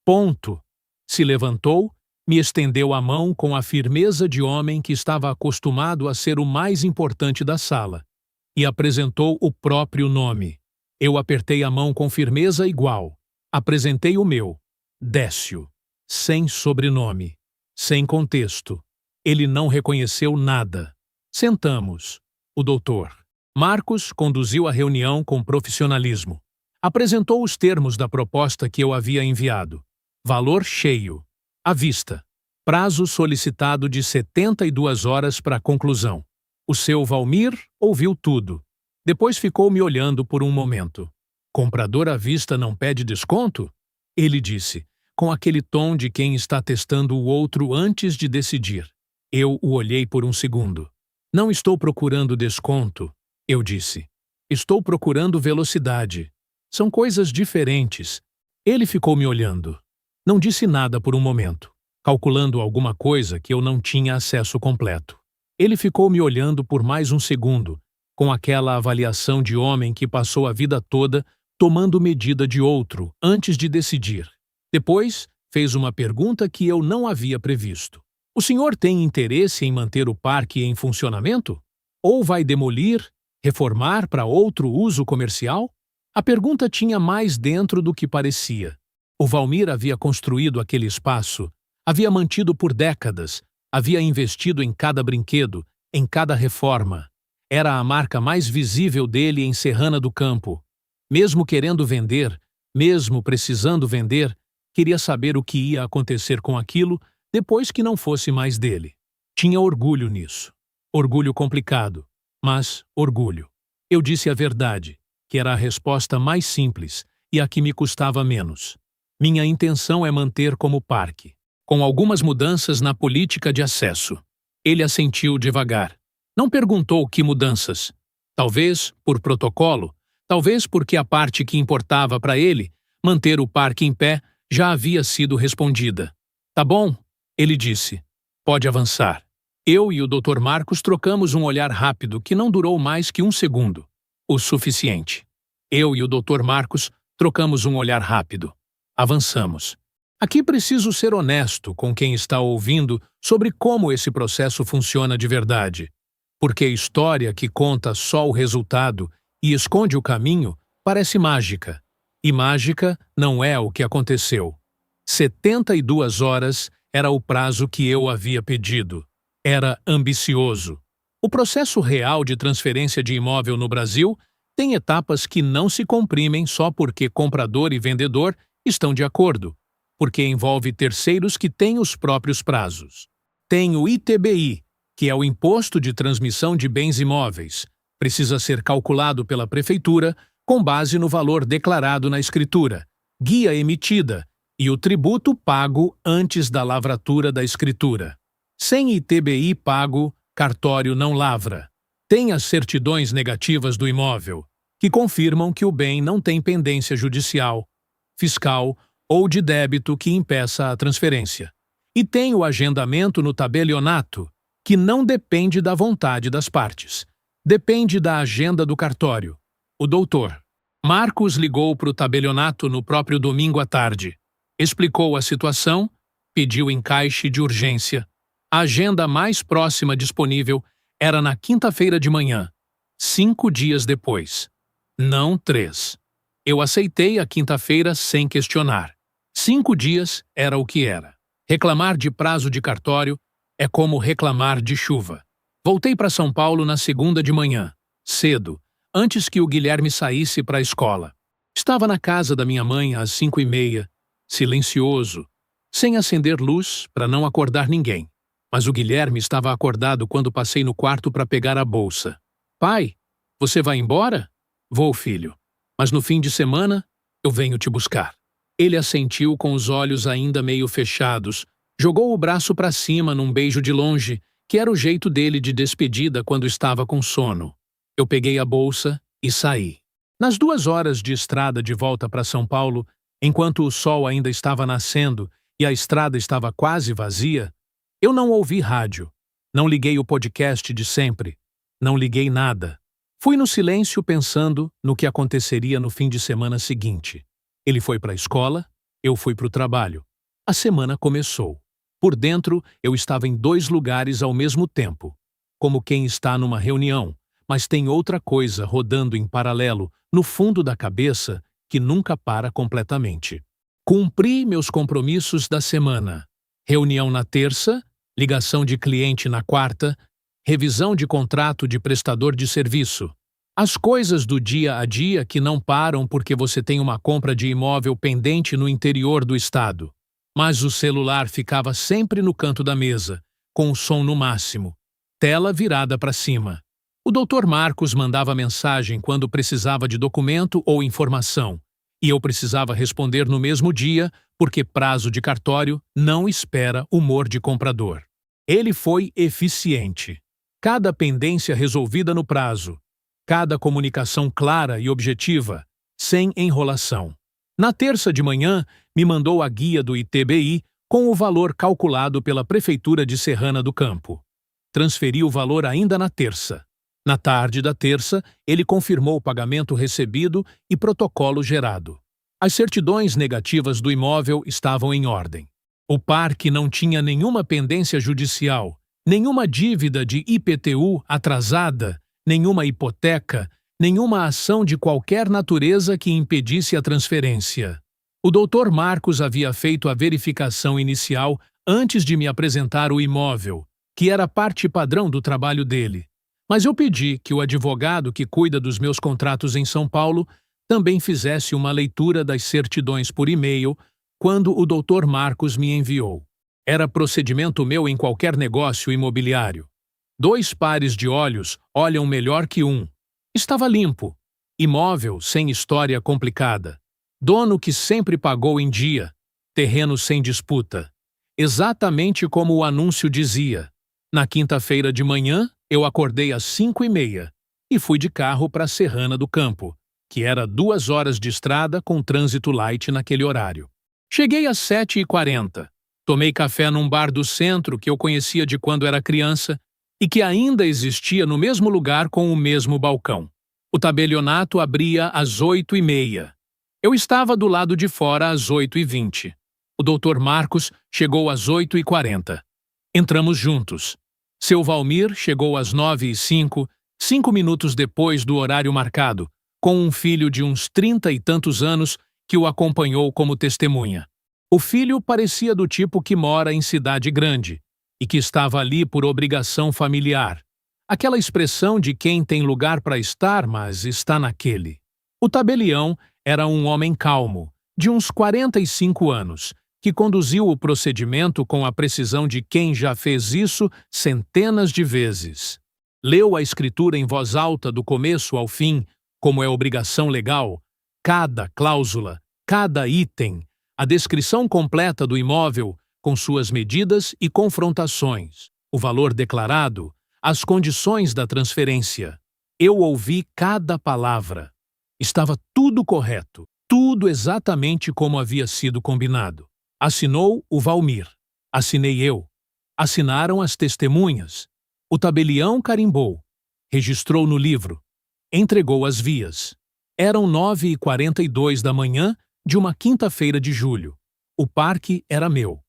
Ponto. Se levantou, me estendeu a mão com a firmeza de homem que estava acostumado a ser o mais importante da sala, e apresentou o próprio nome. Eu apertei a mão com firmeza igual. Apresentei o meu, Décio, sem sobrenome, sem contexto. Ele não reconheceu nada. Sentamos. O doutor Marcos conduziu a reunião com profissionalismo. Apresentou os termos da proposta que eu havia enviado. Valor cheio. À vista. Prazo solicitado de 72 horas para a conclusão. O seu Valmir ouviu tudo. Depois ficou me olhando por um momento. Comprador à vista não pede desconto? Ele disse, com aquele tom de quem está testando o outro antes de decidir. Eu o olhei por um segundo. Não estou procurando desconto, eu disse. Estou procurando velocidade. São coisas diferentes. Ele ficou me olhando. Não disse nada por um momento, calculando alguma coisa que eu não tinha acesso completo. Ele ficou me olhando por mais um segundo, com aquela avaliação de homem que passou a vida toda tomando medida de outro antes de decidir. Depois, fez uma pergunta que eu não havia previsto. O senhor tem interesse em manter o parque em funcionamento? Ou vai demolir, reformar para outro uso comercial? A pergunta tinha mais dentro do que parecia. O Valmir havia construído aquele espaço, havia mantido por décadas, havia investido em cada brinquedo, em cada reforma. Era a marca mais visível dele em Serrana do Campo. Mesmo querendo vender, mesmo precisando vender, queria saber o que ia acontecer com aquilo depois que não fosse mais dele. Tinha orgulho nisso. Orgulho complicado, mas orgulho. Eu disse a verdade, que era a resposta mais simples e a que me custava menos. Minha intenção é manter como parque, com algumas mudanças na política de acesso. Ele assentiu devagar. Não perguntou que mudanças. Talvez por protocolo, talvez porque a parte que importava para ele, manter o parque em pé, já havia sido respondida. Tá bom, ele disse. Pode avançar. Eu e o Dr. Marcos trocamos um olhar rápido que não durou mais que um segundo. O suficiente. Eu e o Dr. Marcos trocamos um olhar rápido. Avançamos. Aqui preciso ser honesto com quem está ouvindo sobre como esse processo funciona de verdade. Porque a história que conta só o resultado e esconde o caminho parece mágica. E mágica não é o que aconteceu. 72 horas era o prazo que eu havia pedido. Era ambicioso. O processo real de transferência de imóvel no Brasil tem etapas que não se comprimem só porque comprador e vendedor estão de acordo, porque envolve terceiros que têm os próprios prazos. Tem o ITBI, que é o Imposto de Transmissão de Bens Imóveis. Precisa ser calculado pela prefeitura com base no valor declarado na escritura, guia emitida e o tributo pago antes da lavratura da escritura. Sem ITBI pago, cartório não lavra. Tem as certidões negativas do imóvel, que confirmam que o bem não tem pendência judicial, fiscal ou de débito que impeça a transferência. E tem o agendamento no tabelionato, que não depende da vontade das partes. Depende da agenda do cartório. O doutor Marcos ligou para o tabelionato no próprio domingo à tarde. Explicou a situação, pediu encaixe de urgência. A agenda mais próxima disponível era na quinta-feira de manhã, 5 dias depois. Não 3. Eu aceitei a quinta-feira sem questionar. 5 dias era o que era. Reclamar de prazo de cartório é como reclamar de chuva. Voltei para São Paulo na segunda de manhã, cedo, antes que o Guilherme saísse para a escola. Estava na casa da minha mãe às 5h30, silencioso, sem acender luz para não acordar ninguém. Mas o Guilherme estava acordado quando passei no quarto para pegar a bolsa. Pai, você vai embora? Vou, filho. Mas no fim de semana, eu venho te buscar. Ele assentiu com os olhos ainda meio fechados, jogou o braço para cima num beijo de longe, que era o jeito dele de despedida quando estava com sono. Eu peguei a bolsa e saí. Nas 2 horas de estrada de volta para São Paulo, enquanto o sol ainda estava nascendo e a estrada estava quase vazia, eu não ouvi rádio, não liguei o podcast de sempre, não liguei nada. Fui no silêncio pensando no que aconteceria no fim de semana seguinte. Ele foi para a escola, eu fui para o trabalho. A semana começou. Por dentro, eu estava em 2 lugares ao mesmo tempo, como quem está numa reunião, mas tem outra coisa rodando em paralelo no fundo da cabeça que nunca para completamente. Cumpri meus compromissos da semana. Reunião na terça, ligação de cliente na quarta, revisão de contrato de prestador de serviço. As coisas do dia a dia que não param porque você tem uma compra de imóvel pendente no interior do estado. Mas o celular ficava sempre no canto da mesa, com o som no máximo, tela virada para cima. O Dr. Marcos mandava mensagem quando precisava de documento ou informação, e eu precisava responder no mesmo dia, porque prazo de cartório não espera humor de comprador. Ele foi eficiente. Cada pendência resolvida no prazo, cada comunicação clara e objetiva, sem enrolação. Na terça de manhã, me mandou a guia do ITBI com o valor calculado pela Prefeitura de Serrana do Campo. Transferi o valor ainda na terça. Na tarde da terça, ele confirmou o pagamento recebido e protocolo gerado. As certidões negativas do imóvel estavam em ordem. O parque não tinha nenhuma pendência judicial, nenhuma dívida de IPTU atrasada, nenhuma hipoteca, nenhuma ação de qualquer natureza que impedisse a transferência. O Dr. Marcos havia feito a verificação inicial antes de me apresentar o imóvel, que era parte padrão do trabalho dele. Mas eu pedi que o advogado que cuida dos meus contratos em São Paulo também fizesse uma leitura das certidões por e-mail quando o Dr. Marcos me enviou. Era procedimento meu em qualquer negócio imobiliário. 2 pares de olhos olham melhor que um. Estava limpo. Imóvel sem história complicada. Dono que sempre pagou em dia. Terreno sem disputa. Exatamente como o anúncio dizia. Na quinta-feira de manhã, eu acordei às 5h30 e fui de carro para Serrana do Campo, que era 2 horas de estrada com trânsito light naquele horário. Cheguei às 7h40. Tomei café num bar do centro que eu conhecia de quando era criança e que ainda existia no mesmo lugar com o mesmo balcão. O tabelionato abria às 8h30. Eu estava do lado de fora às 8h20. O Dr. Marcos chegou às 8h40. Entramos juntos. Seu Valmir chegou às 9h05, 5 minutos depois do horário marcado, com um filho de uns 30 e tantos anos que o acompanhou como testemunha. O filho parecia do tipo que mora em cidade grande e que estava ali por obrigação familiar. Aquela expressão de quem tem lugar para estar, mas está naquele. O tabelião era um homem calmo, de uns 45 anos, que conduziu o procedimento com a precisão de quem já fez isso centenas de vezes. Leu a escritura em voz alta do começo ao fim, como é obrigação legal, cada cláusula, cada item, a descrição completa do imóvel, com suas medidas e confrontações, o valor declarado, as condições da transferência. Eu ouvi cada palavra. Estava tudo correto, tudo exatamente como havia sido combinado. Assinou o Valmir. Assinei eu. Assinaram as testemunhas. O tabelião carimbou. Registrou no livro. Entregou as vias. Eram 9h42 da manhã de uma quinta-feira de julho. O parque era meu.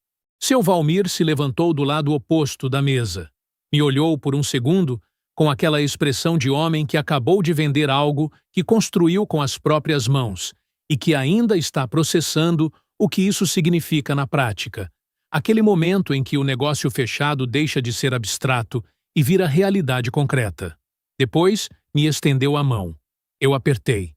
Seu Valmir se levantou do lado oposto da mesa. Me olhou por um segundo com aquela expressão de homem que acabou de vender algo que construiu com as próprias mãos e que ainda está processando o que isso significa na prática. Aquele momento em que o negócio fechado deixa de ser abstrato e vira realidade concreta. Depois, me estendeu a mão. Eu apertei.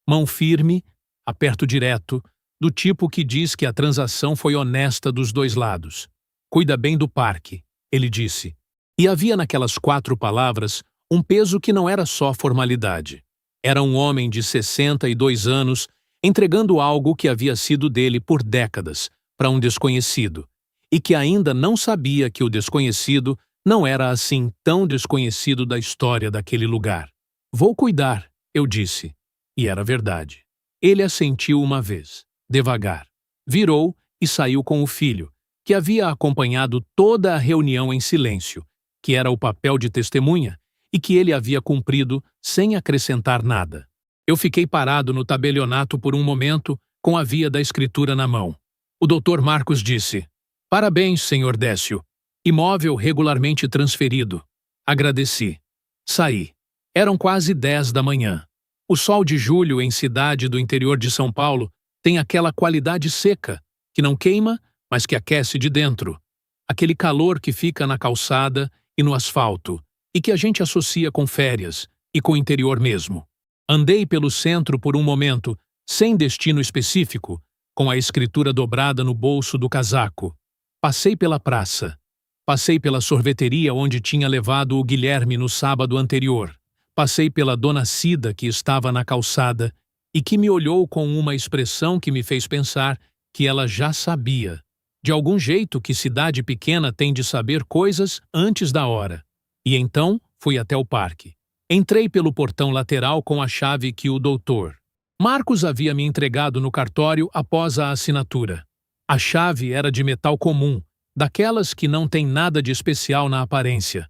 Mão firme, aperto direto, do tipo que diz que a transação foi honesta dos 2 lados. Cuida bem do parque, ele disse. E havia naquelas 4 palavras um peso que não era só formalidade. Era um homem de 62 anos entregando algo que havia sido dele por décadas para um desconhecido, e que ainda não sabia que o desconhecido não era assim tão desconhecido da história daquele lugar. Vou cuidar, eu disse. E era verdade. Ele assentiu uma vez, devagar. Virou e saiu com o filho, que havia acompanhado toda a reunião em silêncio, que era o papel de testemunha e que ele havia cumprido sem acrescentar nada. Eu fiquei parado no tabelionato por um momento, com a via da escritura na mão. O Dr. Marcos disse: "Parabéns, Sr. Décio. Imóvel regularmente transferido." Agradeci. Saí. Eram quase 10 da manhã. O sol de julho em cidade do interior de São Paulo tem aquela qualidade seca, que não queima, mas que aquece de dentro. Aquele calor que fica na calçada e no asfalto, e que a gente associa com férias e com o interior mesmo. Andei pelo centro por um momento, sem destino específico, com a escritura dobrada no bolso do casaco. Passei pela praça. Passei pela sorveteria onde tinha levado o Guilherme no sábado anterior. Passei pela dona Cida, que estava na calçada, e que me olhou com uma expressão que me fez pensar que ela já sabia. De algum jeito que cidade pequena tem de saber coisas antes da hora. E então fui até o parque. Entrei pelo portão lateral com a chave que o doutor Marcos havia me entregado no cartório após a assinatura. A chave era de metal comum, daquelas que não tem nada de especial na aparência.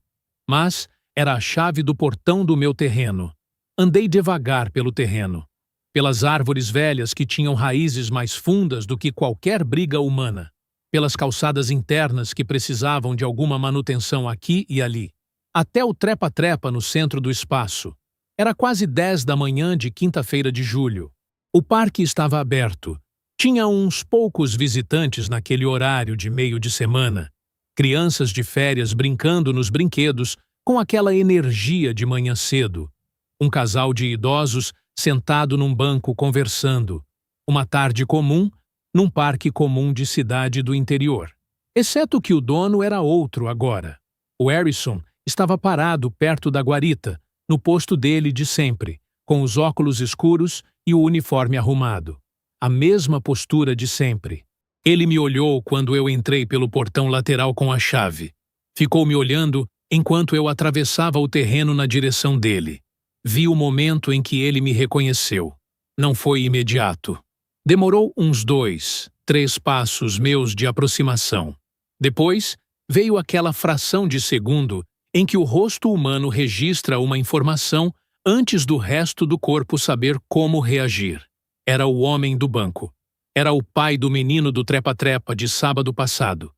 Mas era a chave do portão do meu terreno. Andei devagar pelo terreno, pelas árvores velhas que tinham raízes mais fundas do que qualquer briga humana, pelas calçadas internas que precisavam de alguma manutenção aqui e ali, até o trepa-trepa no centro do espaço. Era quase 10 da manhã de quinta-feira de julho. O parque estava aberto. Tinha uns poucos visitantes naquele horário de meio de semana. Crianças de férias brincando nos brinquedos com aquela energia de manhã cedo. Um casal de idosos sentado num banco conversando. Uma tarde comum, num parque comum de cidade do interior. Exceto que o dono era outro agora. O Harrison estava parado perto da guarita, no posto dele de sempre, com os óculos escuros e o uniforme arrumado. A mesma postura de sempre. Ele me olhou quando eu entrei pelo portão lateral com a chave. Ficou me olhando enquanto eu atravessava o terreno na direção dele. Vi o momento em que ele me reconheceu. Não foi imediato. Demorou uns 2, 3 passos meus de aproximação. Depois, veio aquela fração de segundo em que o rosto humano registra uma informação antes do resto do corpo saber como reagir. Era o homem do banco. Era o pai do menino do trepa-trepa de sábado passado.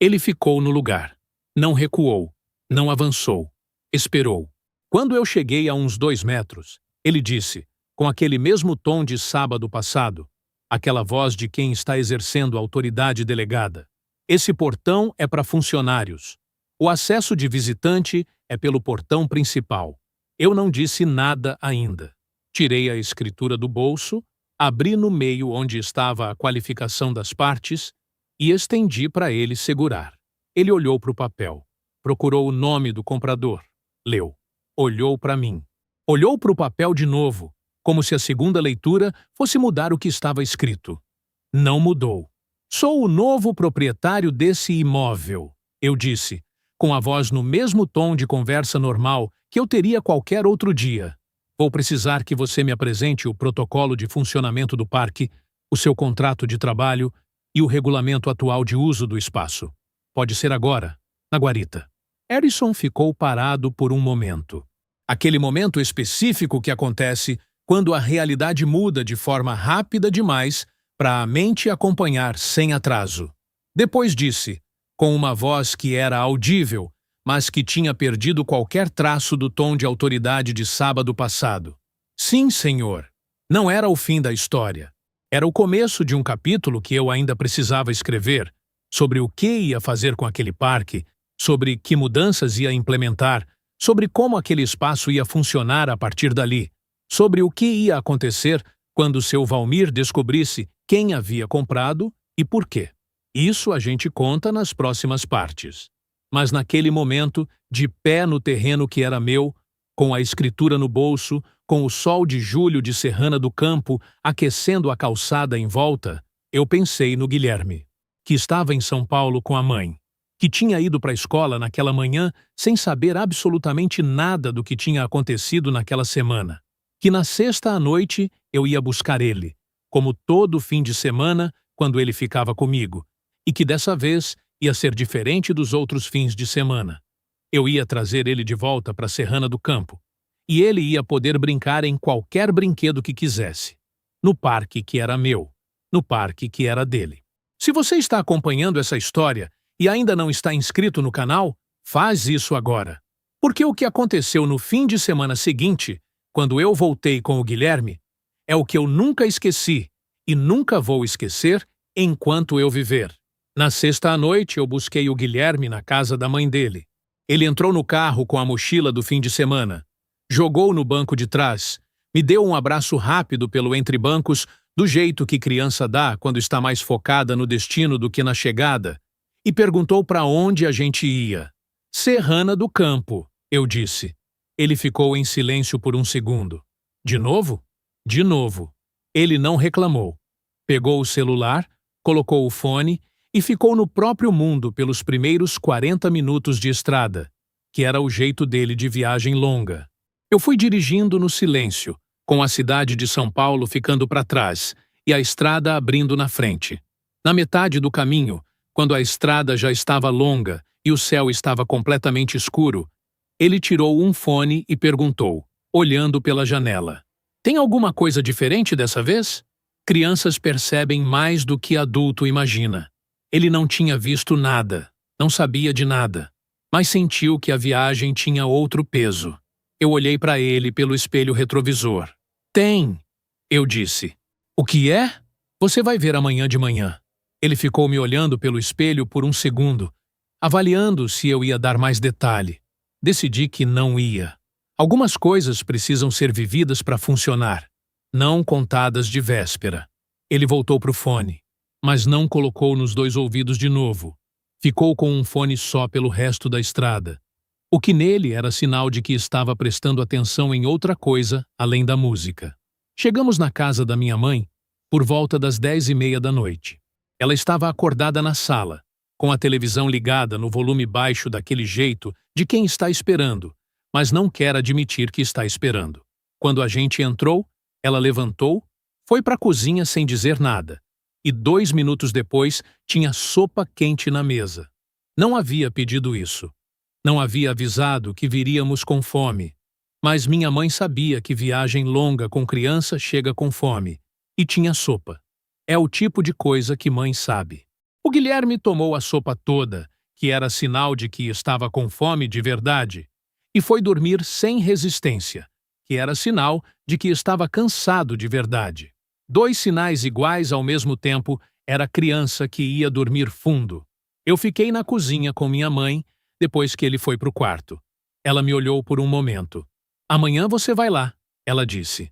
Ele ficou no lugar. Não recuou. Não avançou. Esperou. Quando eu cheguei a uns 2 metros, ele disse, com aquele mesmo tom de sábado passado, aquela voz de quem está exercendo a autoridade delegada: esse portão é para funcionários. O acesso de visitante é pelo portão principal. Eu não disse nada ainda. Tirei a escritura do bolso, abri no meio onde estava a qualificação das partes e estendi para ele segurar. Ele olhou para o papel. Procurou o nome do comprador. Leu. Olhou para mim. Olhou para o papel de novo, como se a segunda leitura fosse mudar o que estava escrito. Não mudou. Sou o novo proprietário desse imóvel, eu disse, com a voz no mesmo tom de conversa normal que eu teria qualquer outro dia. Vou precisar que você me apresente o protocolo de funcionamento do parque, o seu contrato de trabalho e o regulamento atual de uso do espaço. Pode ser agora, na guarita. Harrison ficou parado por um momento. Aquele momento específico que acontece quando a realidade muda de forma rápida demais para a mente acompanhar sem atraso. Depois disse, com uma voz que era audível, mas que tinha perdido qualquer traço do tom de autoridade de sábado passado. Sim, senhor. Não era o fim da história. Era o começo de um capítulo que eu ainda precisava escrever, sobre o que ia fazer com aquele parque, sobre que mudanças ia implementar, sobre como aquele espaço ia funcionar a partir dali, sobre o que ia acontecer quando seu Valmir descobrisse quem havia comprado e por quê. Isso a gente conta nas próximas partes. Mas naquele momento, de pé no terreno que era meu, com a escritura no bolso, com o sol de julho de Serrana do Campo aquecendo a calçada em volta, eu pensei no Guilherme, que estava em São Paulo com a mãe, que tinha ido para a escola naquela manhã sem saber absolutamente nada do que tinha acontecido naquela semana, que na sexta à noite eu ia buscar ele, como todo fim de semana quando ele ficava comigo, e que dessa vez ia ser diferente dos outros fins de semana. Eu ia trazer ele de volta para Serrana do Campo, e ele ia poder brincar em qualquer brinquedo que quisesse, no parque que era meu, no parque que era dele. Se você está acompanhando essa história e ainda não está inscrito no canal, faz isso agora. Porque o que aconteceu no fim de semana seguinte, quando eu voltei com o Guilherme, é o que eu nunca esqueci e nunca vou esquecer enquanto eu viver. Na sexta à noite, eu busquei o Guilherme na casa da mãe dele. Ele entrou no carro com a mochila do fim de semana, jogou no banco de trás, me deu um abraço rápido pelo entre-bancos, do jeito que criança dá quando está mais focada no destino do que na chegada, e perguntou para onde a gente ia. Serrana do Campo, eu disse. Ele ficou em silêncio por um segundo. De novo? De novo. Ele não reclamou. Pegou o celular, colocou o fone e ficou no próprio mundo pelos primeiros 40 minutos de estrada, que era o jeito dele de viagem longa. Eu fui dirigindo no silêncio, com a cidade de São Paulo ficando para trás e a estrada abrindo na frente. Na metade do caminho, quando a estrada já estava longa e o céu estava completamente escuro, ele tirou um fone e perguntou, olhando pela janela: "Tem alguma coisa diferente dessa vez?" Crianças percebem mais do que adulto imagina. Ele não tinha visto nada, não sabia de nada, mas sentiu que a viagem tinha outro peso. Eu olhei para ele pelo espelho retrovisor. "Tem", eu disse. "O que é?" "Você vai ver amanhã de manhã." Ele ficou me olhando pelo espelho por um segundo, avaliando se eu ia dar mais detalhe. Decidi que não ia. Algumas coisas precisam ser vividas para funcionar, não contadas de véspera. Ele voltou para o fone, mas não colocou nos 2 ouvidos de novo. Ficou com um fone só pelo resto da estrada, o que nele era sinal de que estava prestando atenção em outra coisa além da música. Chegamos na casa da minha mãe por volta das 10h30 da noite. Ela estava acordada na sala, com a televisão ligada no volume baixo daquele jeito de quem está esperando, mas não quer admitir que está esperando. Quando a gente entrou, ela levantou, foi para a cozinha sem dizer nada, e 2 minutos depois tinha sopa quente na mesa. Não havia pedido isso. Não havia avisado que viríamos com fome. Mas minha mãe sabia que viagem longa com criança chega com fome, e tinha sopa. É o tipo de coisa que mãe sabe. O Guilherme tomou a sopa toda, que era sinal de que estava com fome de verdade, e foi dormir sem resistência, que era sinal de que estava cansado de verdade. 2 sinais iguais ao mesmo tempo era criança que ia dormir fundo. Eu fiquei na cozinha com minha mãe, depois que ele foi para o quarto. Ela me olhou por um momento. "Amanhã você vai lá", ela disse.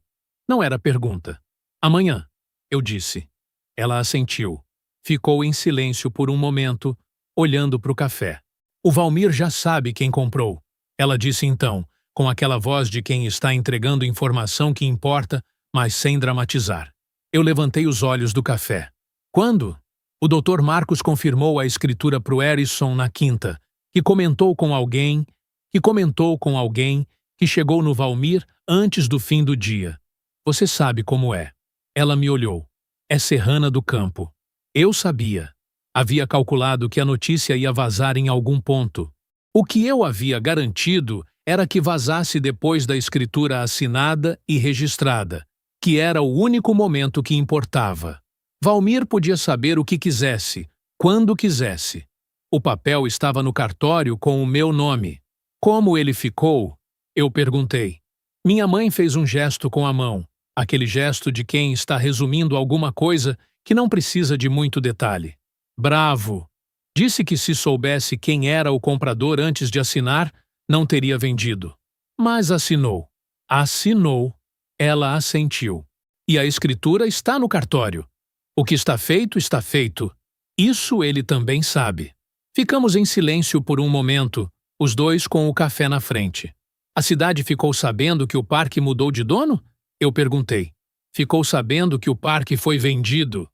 Não era pergunta. "Amanhã", eu disse. Ela assentiu. Ficou em silêncio por um momento, olhando para o café. "O Valmir já sabe quem comprou", ela disse então, com aquela voz de quem está entregando informação que importa, mas sem dramatizar. Eu levantei os olhos do café. "Quando?" O Dr. Marcos confirmou a escritura para o Harrison na quinta, que comentou com alguém que chegou no Valmir antes do fim do dia. "Você sabe como é." Ela me olhou. "É Serrana do Campo." Eu sabia. Havia calculado que a notícia ia vazar em algum ponto. O que eu havia garantido era que vazasse depois da escritura assinada e registrada, que era o único momento que importava. Valmir podia saber o que quisesse, quando quisesse. O papel estava no cartório com o meu nome. "Como ele ficou?" eu perguntei. Minha mãe fez um gesto com a mão, aquele gesto de quem está resumindo alguma coisa que não precisa de muito detalhe. "Bravo." Disse que se soubesse quem era o comprador antes de assinar, não teria vendido. Mas assinou. Assinou. Ela assentiu. E a escritura está no cartório. O que está feito, está feito. Isso ele também sabe. Ficamos em silêncio por um momento, os dois com o café na frente. "A cidade ficou sabendo que o parque mudou de dono?" eu perguntei. "Ficou sabendo que o parque foi vendido.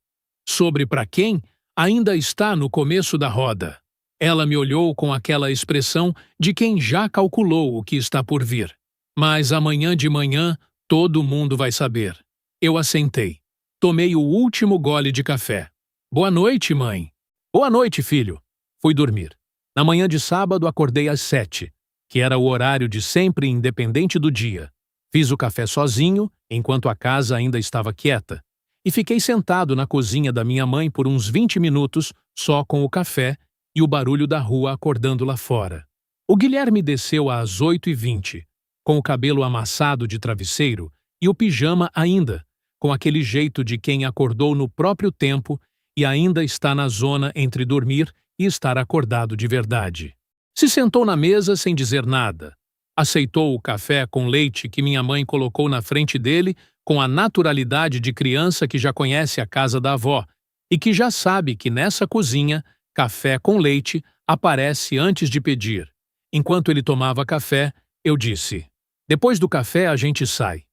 Sobre para quem, ainda está no começo da roda." Ela me olhou com aquela expressão de quem já calculou o que está por vir. "Mas amanhã de manhã todo mundo vai saber." Eu assentei. Tomei o último gole de café. "Boa noite, mãe." "Boa noite, filho." Fui dormir. Na manhã de sábado acordei às 7, que era o horário de sempre independente do dia. Fiz o café sozinho, enquanto a casa ainda estava quieta, e fiquei sentado na cozinha da minha mãe por uns 20 minutos, só com o café e o barulho da rua acordando lá fora. O Guilherme desceu às 8h20, com o cabelo amassado de travesseiro e o pijama ainda, com aquele jeito de quem acordou no próprio tempo e ainda está na zona entre dormir e estar acordado de verdade. Se sentou na mesa sem dizer nada. Aceitou o café com leite que minha mãe colocou na frente dele com a naturalidade de criança que já conhece a casa da avó e que já sabe que nessa cozinha, café com leite aparece antes de pedir. Enquanto ele tomava café, eu disse: "Depois do café a gente sai."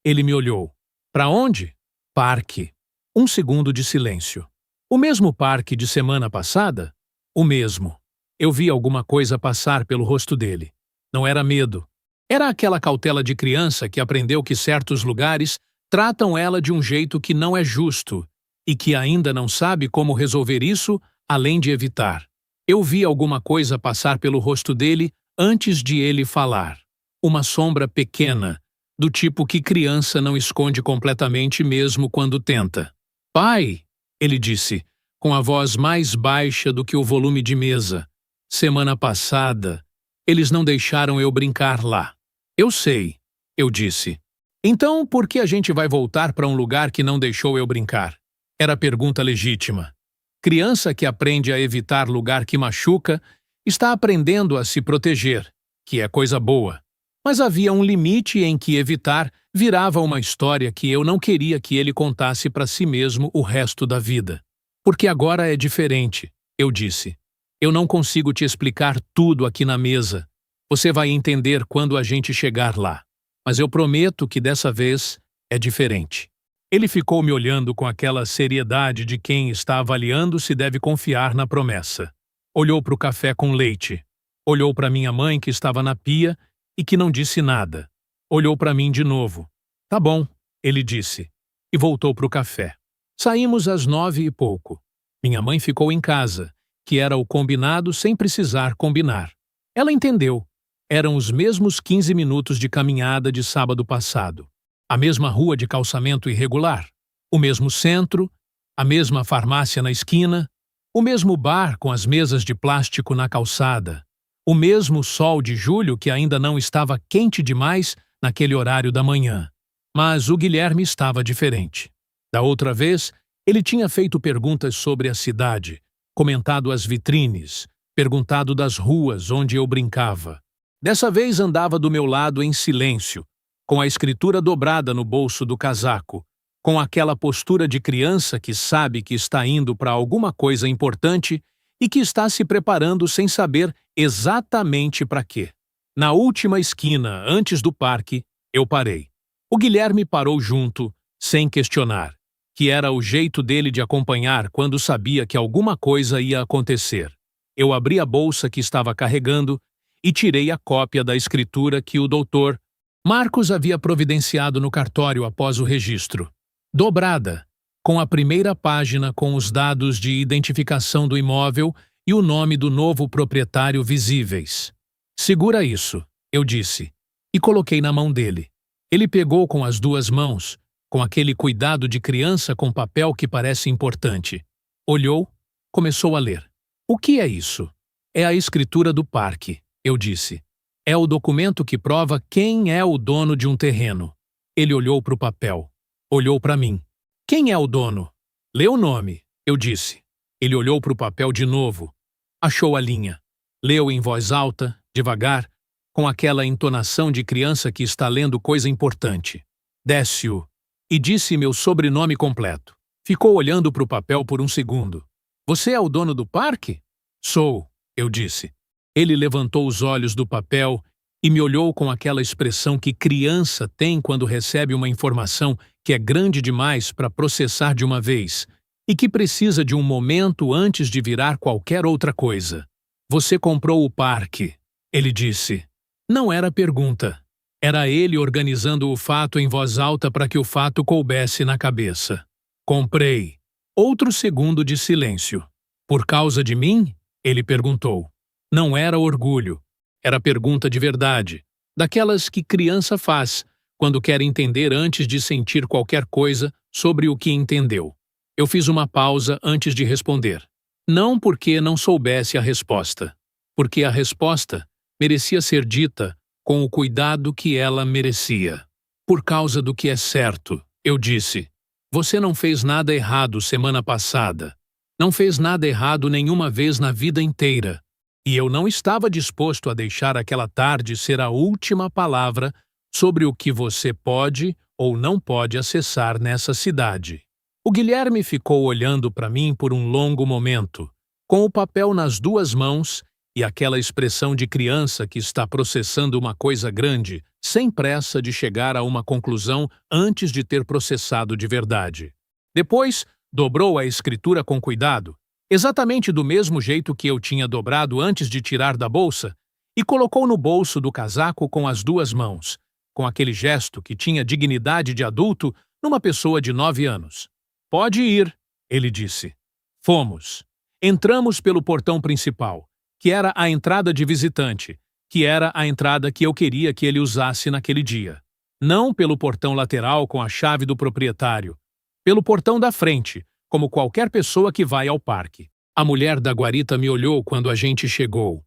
Ele me olhou. "Para onde?" "Parque." Um segundo de silêncio. "O mesmo parque de semana passada?" "O mesmo." Eu vi alguma coisa passar pelo rosto dele. Não era medo. Era aquela cautela de criança que aprendeu que certos lugares tratam ela de um jeito que não é justo e que ainda não sabe como resolver isso, além de evitar. Eu vi alguma coisa passar pelo rosto dele antes de ele falar. Uma sombra pequena, do tipo que criança não esconde completamente mesmo quando tenta. "Pai", ele disse, com a voz mais baixa do que o volume de mesa. "Semana passada, eles não deixaram eu brincar lá." "Eu sei", eu disse. "Então, por que a gente vai voltar para um lugar que não deixou eu brincar?" Era pergunta legítima. Criança que aprende a evitar lugar que machuca está aprendendo a se proteger, que é coisa boa. Mas havia um limite em que evitar virava uma história que eu não queria que ele contasse para si mesmo o resto da vida. "Porque agora é diferente", eu disse. "Eu não consigo te explicar tudo aqui na mesa. Você vai entender quando a gente chegar lá. Mas eu prometo que dessa vez é diferente." Ele ficou me olhando com aquela seriedade de quem está avaliando se deve confiar na promessa. Olhou para o café com leite. Olhou para minha mãe, que estava na pia e que não disse nada. Olhou para mim de novo. "Tá bom", ele disse, e voltou para o café. Saímos às 9 e pouco. Minha mãe ficou em casa, que era o combinado sem precisar combinar. Ela entendeu. Eram os mesmos 15 minutos de caminhada de sábado passado. A mesma rua de calçamento irregular, o mesmo centro, a mesma farmácia na esquina, o mesmo bar com as mesas de plástico na calçada, o mesmo sol de julho que ainda não estava quente demais naquele horário da manhã. Mas o Guilherme estava diferente. Da outra vez, ele tinha feito perguntas sobre a cidade, comentado as vitrines, perguntado das ruas onde eu brincava. Dessa vez andava do meu lado em silêncio, com a escritura dobrada no bolso do casaco, com aquela postura de criança que sabe que está indo para alguma coisa importante e que está se preparando sem saber exatamente para quê. Na última esquina, antes do parque, eu parei. O Guilherme parou junto, sem questionar, que era o jeito dele de acompanhar quando sabia que alguma coisa ia acontecer. Eu abri a bolsa que estava carregando e tirei a cópia da escritura que o doutor Marcos havia providenciado no cartório após o registro. Dobrada, com a primeira página com os dados de identificação do imóvel e o nome do novo proprietário visíveis. "Segura isso", eu disse, e coloquei na mão dele. Ele pegou com as duas mãos, com aquele cuidado de criança com papel que parece importante. Olhou, começou a ler. "O que é isso?" "É a escritura do parque", eu disse. "É o documento que prova quem é o dono de um terreno." Ele olhou para o papel. Olhou para mim. "Quem é o dono?" "Lê o nome", eu disse. Ele olhou para o papel de novo. Achou a linha. Leu em voz alta, devagar, com aquela entonação de criança que está lendo coisa importante. "Décio." E disse meu sobrenome completo. Ficou olhando para o papel por um segundo. "Você é o dono do parque?" "Sou", eu disse. Ele levantou os olhos do papel e me olhou com aquela expressão que criança tem quando recebe uma informação que é grande demais para processar de uma vez e que precisa de um momento antes de virar qualquer outra coisa. "Você comprou o parque", ele disse. Não era pergunta. Era ele organizando o fato em voz alta para que o fato coubesse na cabeça. "Comprei." Outro segundo de silêncio. "Por causa de mim?" ele perguntou. Não era orgulho. Era pergunta de verdade, daquelas que criança faz quando quer entender antes de sentir qualquer coisa sobre o que entendeu. Eu fiz uma pausa antes de responder. Não porque não soubesse a resposta, porque a resposta merecia ser dita com o cuidado que ela merecia. "Por causa do que é certo", eu disse. "Você não fez nada errado semana passada. Não fez nada errado nenhuma vez na vida inteira. E eu não estava disposto a deixar aquela tarde ser a última palavra sobre o que você pode ou não pode acessar nessa cidade." O Guilherme ficou olhando para mim por um longo momento, com o papel nas duas mãos e aquela expressão de criança que está processando uma coisa grande, sem pressa de chegar a uma conclusão antes de ter processado de verdade. Depois, dobrou a escritura com cuidado, exatamente do mesmo jeito que eu tinha dobrado antes de tirar da bolsa, e colocou no bolso do casaco com as duas mãos, com aquele gesto que tinha dignidade de adulto numa pessoa de 9 anos. Pode ir, ele disse. Fomos. Entramos pelo portão principal, que era a entrada de visitante, que era a entrada que eu queria que ele usasse naquele dia. Não pelo portão lateral com a chave do proprietário, pelo portão da frente, como qualquer pessoa que vai ao parque. A mulher da guarita me olhou quando a gente chegou.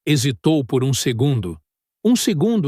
Hesitou por um segundo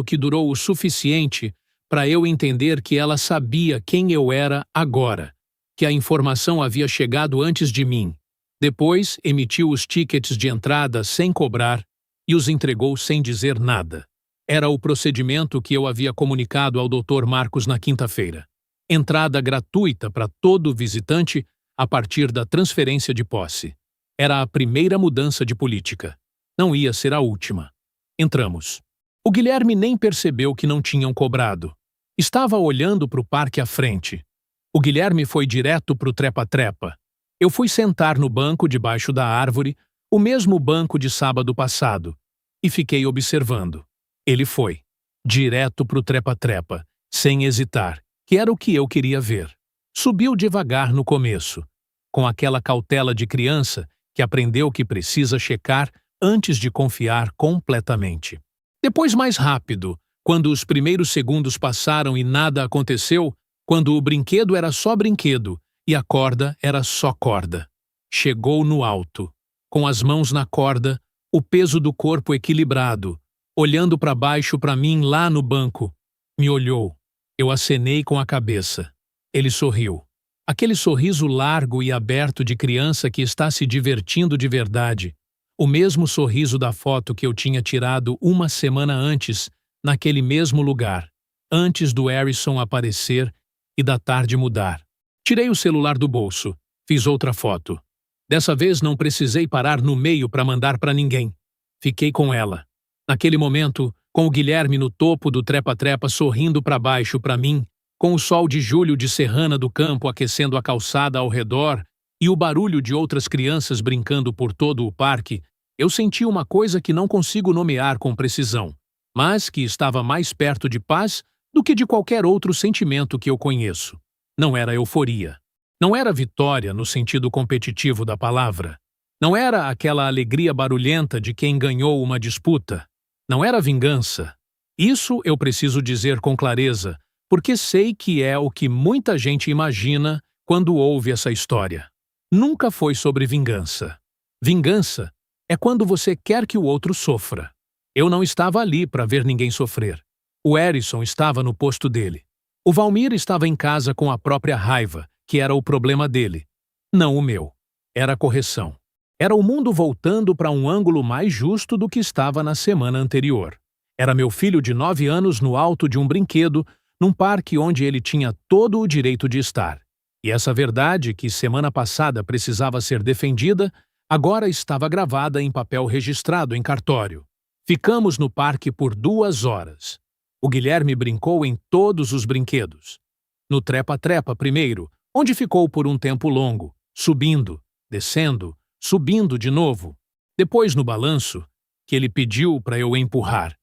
que durou o suficiente para eu entender que ela sabia quem eu era agora, que a informação havia chegado antes de mim. Depois, emitiu os tickets de entrada sem cobrar e os entregou sem dizer nada. Era o procedimento que eu havia comunicado ao Dr. Marcos na quinta-feira. Entrada gratuita para todo visitante a partir da transferência de posse. Era a primeira mudança de política. Não ia ser a última. Entramos. O Guilherme nem percebeu que não tinham cobrado. Estava olhando para o parque à frente. O Guilherme foi direto para o trepa-trepa. Eu fui sentar no banco debaixo da árvore, o mesmo banco de sábado passado, e fiquei observando. Ele foi. Direto para o trepa-trepa, sem hesitar, que era o que eu queria ver. Subiu devagar no começo, com aquela cautela de criança que aprendeu que precisa checar antes de confiar completamente. Depois mais rápido, quando os primeiros segundos passaram e nada aconteceu, quando o brinquedo era só brinquedo e a corda era só corda. Chegou no alto, com as mãos na corda, o peso do corpo equilibrado, olhando para baixo para mim lá no banco. Me olhou. Eu acenei com a cabeça. Ele sorriu. Aquele sorriso largo e aberto de criança que está se divertindo de verdade. O mesmo sorriso da foto que eu tinha tirado uma semana antes, naquele mesmo lugar, antes do Harrison aparecer e da tarde mudar. Tirei o celular do bolso. Fiz outra foto. Dessa vez não precisei parar no meio para mandar para ninguém. Fiquei com ela. Naquele momento, com o Guilherme no topo do trepa-trepa sorrindo para baixo para mim, com o sol de julho de Serrana do Campo aquecendo a calçada ao redor e o barulho de outras crianças brincando por todo o parque, eu senti uma coisa que não consigo nomear com precisão, mas que estava mais perto de paz do que de qualquer outro sentimento que eu conheço. Não era euforia. Não era vitória no sentido competitivo da palavra. Não era aquela alegria barulhenta de quem ganhou uma disputa. Não era vingança. Isso eu preciso dizer com clareza, porque sei que é o que muita gente imagina quando ouve essa história. Nunca foi sobre vingança. Vingança é quando você quer que o outro sofra. Eu não estava ali para ver ninguém sofrer. O Harrison estava no posto dele. O Valmir estava em casa com a própria raiva, que era o problema dele. Não o meu. Era a correção. Era o mundo voltando para um ângulo mais justo do que estava na semana anterior. Era meu filho de 9 anos no alto de um brinquedo, num parque onde ele tinha todo o direito de estar. E essa verdade, que semana passada precisava ser defendida, agora estava gravada em papel registrado em cartório. Ficamos no parque por 2 horas. O Guilherme brincou em todos os brinquedos. No trepa-trepa primeiro, onde ficou por um tempo longo, subindo, descendo, subindo de novo. Depois no balanço, que ele pediu para eu empurrar.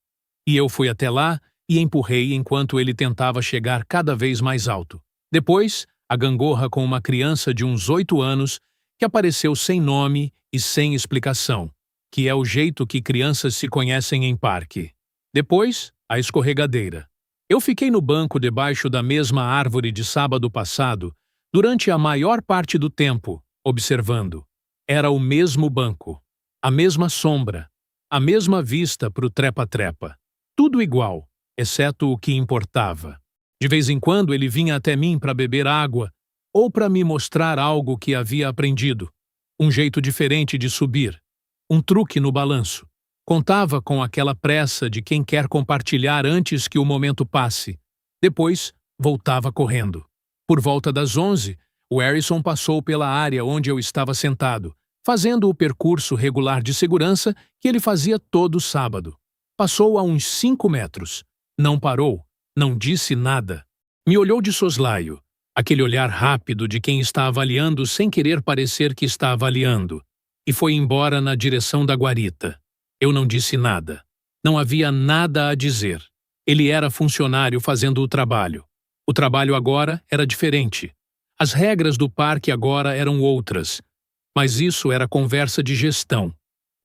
E eu fui até lá e empurrei enquanto ele tentava chegar cada vez mais alto. Depois, a gangorra com uma criança de uns 8 anos que apareceu sem nome e sem explicação, que é o jeito que crianças se conhecem em parque. Depois, a escorregadeira. Eu fiquei no banco debaixo da mesma árvore de sábado passado, durante a maior parte do tempo, observando. Era o mesmo banco, a mesma sombra, a mesma vista para o trepa-trepa. Tudo igual, exceto o que importava. De vez em quando ele vinha até mim para beber água ou para me mostrar algo que havia aprendido. Um jeito diferente de subir. Um truque no balanço. Contava com aquela pressa de quem quer compartilhar antes que o momento passe. Depois, voltava correndo. Por volta das 11, o Harrison passou pela área onde eu estava sentado, fazendo o percurso regular de segurança que ele fazia todo sábado. Passou a uns 5 metros. Não parou, não disse nada. Me olhou de soslaio, aquele olhar rápido de quem está avaliando sem querer parecer que está avaliando, e foi embora na direção da guarita. Eu não disse nada. Não havia nada a dizer. Ele era funcionário fazendo o trabalho. O trabalho agora era diferente. As regras do parque agora eram outras. Mas isso era conversa de gestão,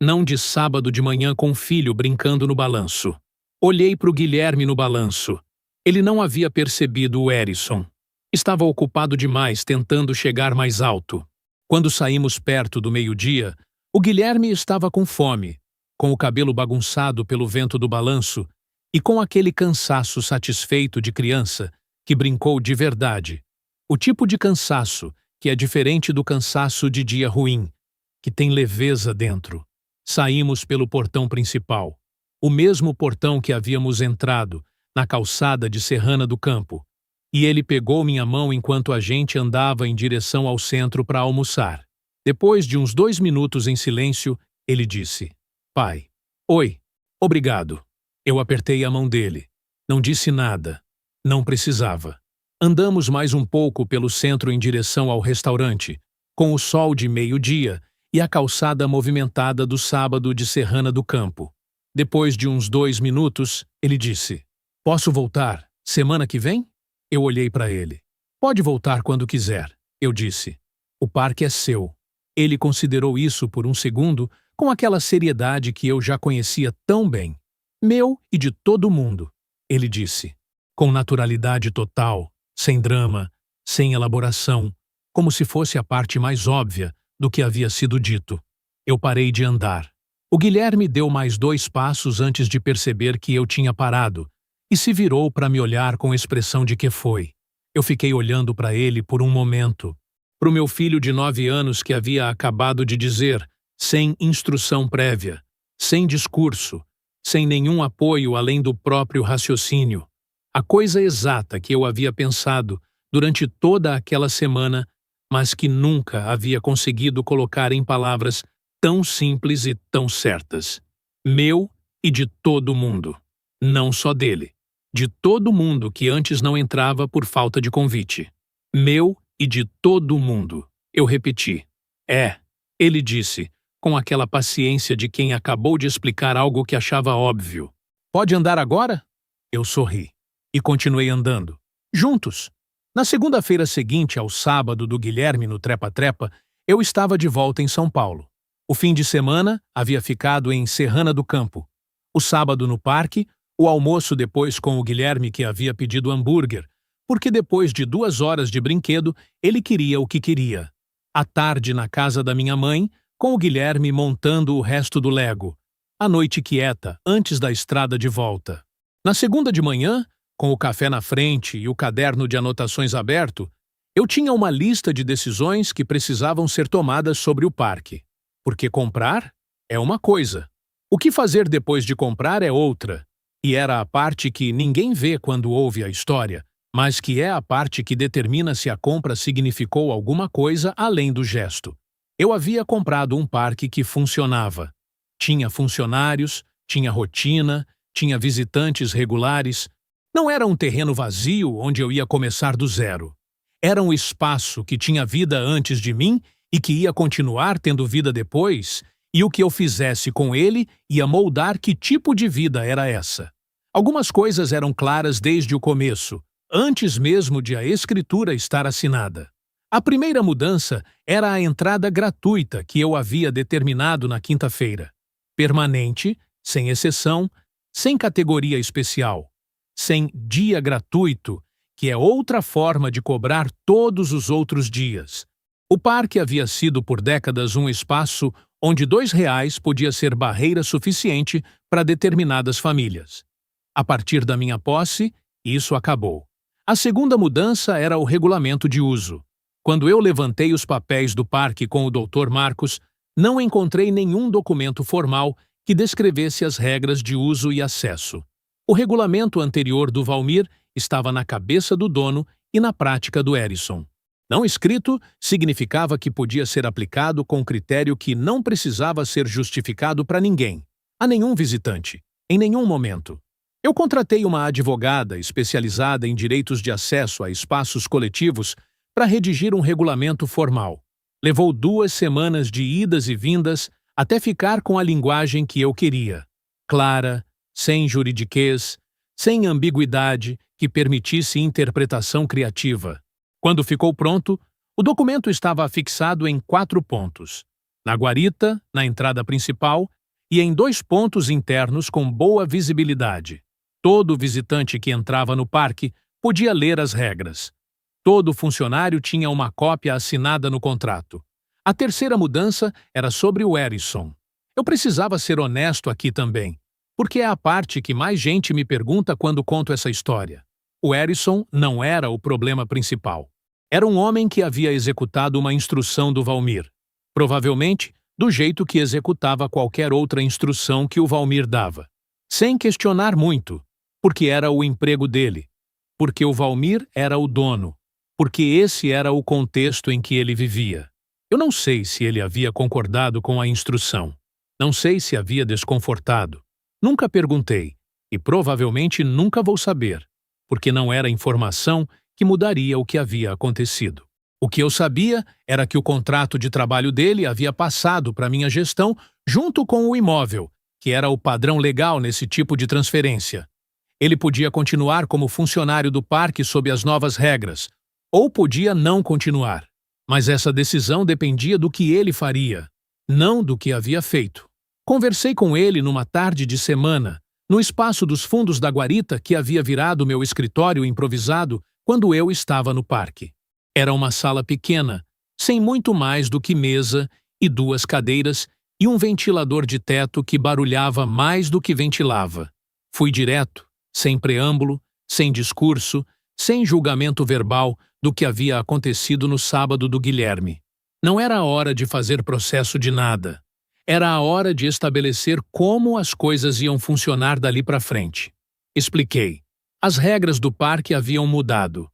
não de sábado de manhã com o filho brincando no balanço. Olhei para o Guilherme no balanço. Ele não havia percebido o Hérisson. Estava ocupado demais tentando chegar mais alto. Quando saímos perto do meio-dia, o Guilherme estava com fome, com o cabelo bagunçado pelo vento do balanço e com aquele cansaço satisfeito de criança que brincou de verdade. O tipo de cansaço que é diferente do cansaço de dia ruim, que tem leveza dentro. Saímos pelo portão principal, o mesmo portão que havíamos entrado, na calçada de Serrana do Campo, e ele pegou minha mão enquanto a gente andava em direção ao centro para almoçar. Depois de uns 2 minutos em silêncio, ele disse: "Pai." "Oi, obrigado." Eu apertei a mão dele. Não disse nada. Não precisava. Andamos mais um pouco pelo centro em direção ao restaurante, com o sol de meio-dia e a calçada movimentada do sábado de Serrana do Campo. Depois de uns 2 minutos, ele disse: "Posso voltar semana que vem?" Eu olhei para ele. "Pode voltar quando quiser," eu disse. "O parque é seu." Ele considerou isso por um segundo com aquela seriedade que eu já conhecia tão bem. "Meu e de todo mundo," ele disse, com naturalidade total, sem drama, sem elaboração, como se fosse a parte mais óbvia do que havia sido dito. Eu parei de andar. O Guilherme deu mais 2 passos antes de perceber que eu tinha parado e se virou para me olhar com expressão de que foi. Eu fiquei olhando para ele por um momento. Para o meu filho de 9 anos que havia acabado de dizer, sem instrução prévia, sem discurso, sem nenhum apoio além do próprio raciocínio. A coisa exata que eu havia pensado durante toda aquela semana, mas que nunca havia conseguido colocar em palavras tão simples e tão certas. Meu e de todo mundo. Não só dele. De todo mundo que antes não entrava por falta de convite. Meu e de todo mundo. Eu repeti. "É," ele disse, com aquela paciência de quem acabou de explicar algo que achava óbvio. "Pode andar agora?" Eu sorri. E continuei andando. Juntos. Na segunda-feira seguinte ao sábado do Guilherme no Trepa-Trepa, eu estava de volta em São Paulo. O fim de semana havia ficado em Serrana do Campo. O sábado no parque, o almoço depois com o Guilherme que havia pedido hambúrguer, porque depois de 2 horas de brinquedo, ele queria o que queria. À tarde na casa da minha mãe, com o Guilherme montando o resto do Lego. A noite quieta, antes da estrada de volta. Na segunda de manhã, com o café na frente e o caderno de anotações aberto, eu tinha uma lista de decisões que precisavam ser tomadas sobre o parque. Porque comprar é uma coisa. O que fazer depois de comprar é outra. E era a parte que ninguém vê quando ouve a história, mas que é a parte que determina se a compra significou alguma coisa além do gesto. Eu havia comprado um parque que funcionava. Tinha funcionários, tinha rotina, tinha visitantes regulares. Não era um terreno vazio onde eu ia começar do zero. Era um espaço que tinha vida antes de mim e que ia continuar tendo vida depois, e o que eu fizesse com ele ia moldar que tipo de vida era essa. Algumas coisas eram claras desde o começo, antes mesmo de a escritura estar assinada. A primeira mudança era a entrada gratuita que eu havia determinado na quinta-feira. Permanente, sem exceção, sem categoria especial. Sem dia gratuito, que é outra forma de cobrar todos os outros dias. O parque havia sido por décadas um espaço onde R$ 2 podia ser barreira suficiente para determinadas famílias. A partir da minha posse, isso acabou. A segunda mudança era o regulamento de uso. Quando eu levantei os papéis do parque com o Dr. Marcos, não encontrei nenhum documento formal que descrevesse as regras de uso e acesso. O regulamento anterior do Valmir estava na cabeça do dono e na prática do Hérisson. Não escrito significava que podia ser aplicado com critério que não precisava ser justificado para ninguém, a nenhum visitante, em nenhum momento. Eu contratei uma advogada especializada em direitos de acesso a espaços coletivos para redigir um regulamento formal. Levou 2 semanas de idas e vindas até ficar com a linguagem que eu queria. Clara, sem juridiquês, sem ambiguidade que permitisse interpretação criativa. Quando ficou pronto, o documento estava afixado em 4 pontos: na guarita, na entrada principal e em 2 pontos internos com boa visibilidade. Todo visitante que entrava no parque podia ler as regras. Todo funcionário tinha uma cópia assinada no contrato. A terceira mudança era sobre o Harrison. Eu precisava ser honesto aqui também, porque é a parte que mais gente me pergunta quando conto essa história. O Harrison não era o problema principal. Era um homem que havia executado uma instrução do Valmir. Provavelmente, do jeito que executava qualquer outra instrução que o Valmir dava. Sem questionar muito, porque era o emprego dele. Porque o Valmir era o dono. Porque esse era o contexto em que ele vivia. Eu não sei se ele havia concordado com a instrução. Não sei se havia desconfortado. Nunca perguntei, e provavelmente nunca vou saber, porque não era informação que mudaria o que havia acontecido. O que eu sabia era que o contrato de trabalho dele havia passado para minha gestão junto com o imóvel, que era o padrão legal nesse tipo de transferência. Ele podia continuar como funcionário do parque sob as novas regras, ou podia não continuar. Mas essa decisão dependia do que ele faria, não do que havia feito. Conversei com ele numa tarde de semana, no espaço dos fundos da guarita que havia virado meu escritório improvisado quando eu estava no parque. Era uma sala pequena, sem muito mais do que mesa e 2 cadeiras e um ventilador de teto que barulhava mais do que ventilava. Fui direto, sem preâmbulo, sem discurso, sem julgamento verbal do que havia acontecido no sábado do Guilherme. Não era a hora de fazer processo de nada. Era a hora de estabelecer como as coisas iam funcionar dali para frente. Expliquei. As regras do parque haviam mudado.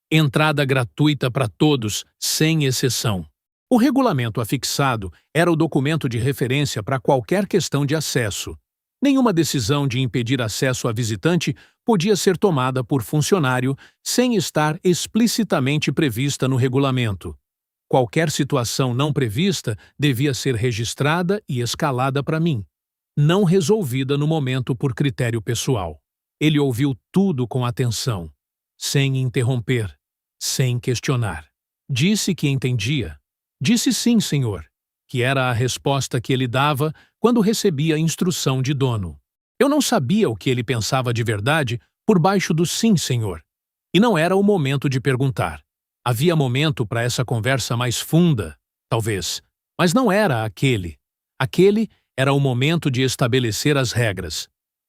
Entrada gratuita para todos, sem exceção. O regulamento afixado era o documento de referência para qualquer questão de acesso. Nenhuma decisão de impedir acesso a visitante podia ser tomada por funcionário sem estar explicitamente prevista no regulamento. Qualquer situação não prevista devia ser registrada e escalada para mim, não resolvida no momento por critério pessoal. Ele ouviu tudo com atenção, sem interromper, sem questionar. Disse que entendia. Disse sim, senhor, que era a resposta que ele dava quando recebia a instrução de dono. Eu não sabia o que ele pensava de verdade por baixo do sim, senhor. E não era o momento de perguntar. Havia momento para essa conversa mais funda, talvez, mas não era aquele. Aquele era o momento de estabelecer as regras.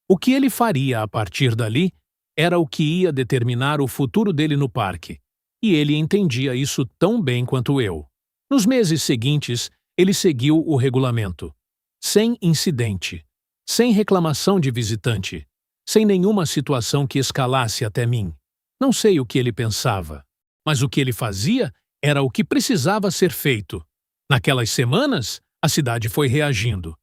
O que ele faria a partir dali era o que ia determinar o futuro dele no parque, e ele entendia isso tão bem quanto eu. Nos meses seguintes, ele seguiu o regulamento. Sem incidente, sem reclamação de visitante, sem nenhuma situação que escalasse até mim. Não sei o que ele pensava, mas o que ele fazia era o que precisava ser feito. Naquelas semanas, a cidade foi reagindo.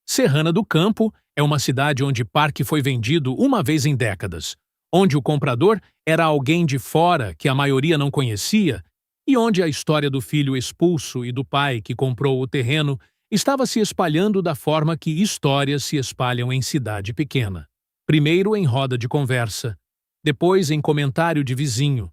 Serrana do Campo é uma cidade onde parque foi vendido uma vez em décadas, onde o comprador era alguém de fora que a maioria não conhecia e onde a história do filho expulso e do pai que comprou o terreno estava se espalhando da forma que histórias se espalham em cidade pequena. Primeiro em roda de conversa, depois em comentário de vizinho,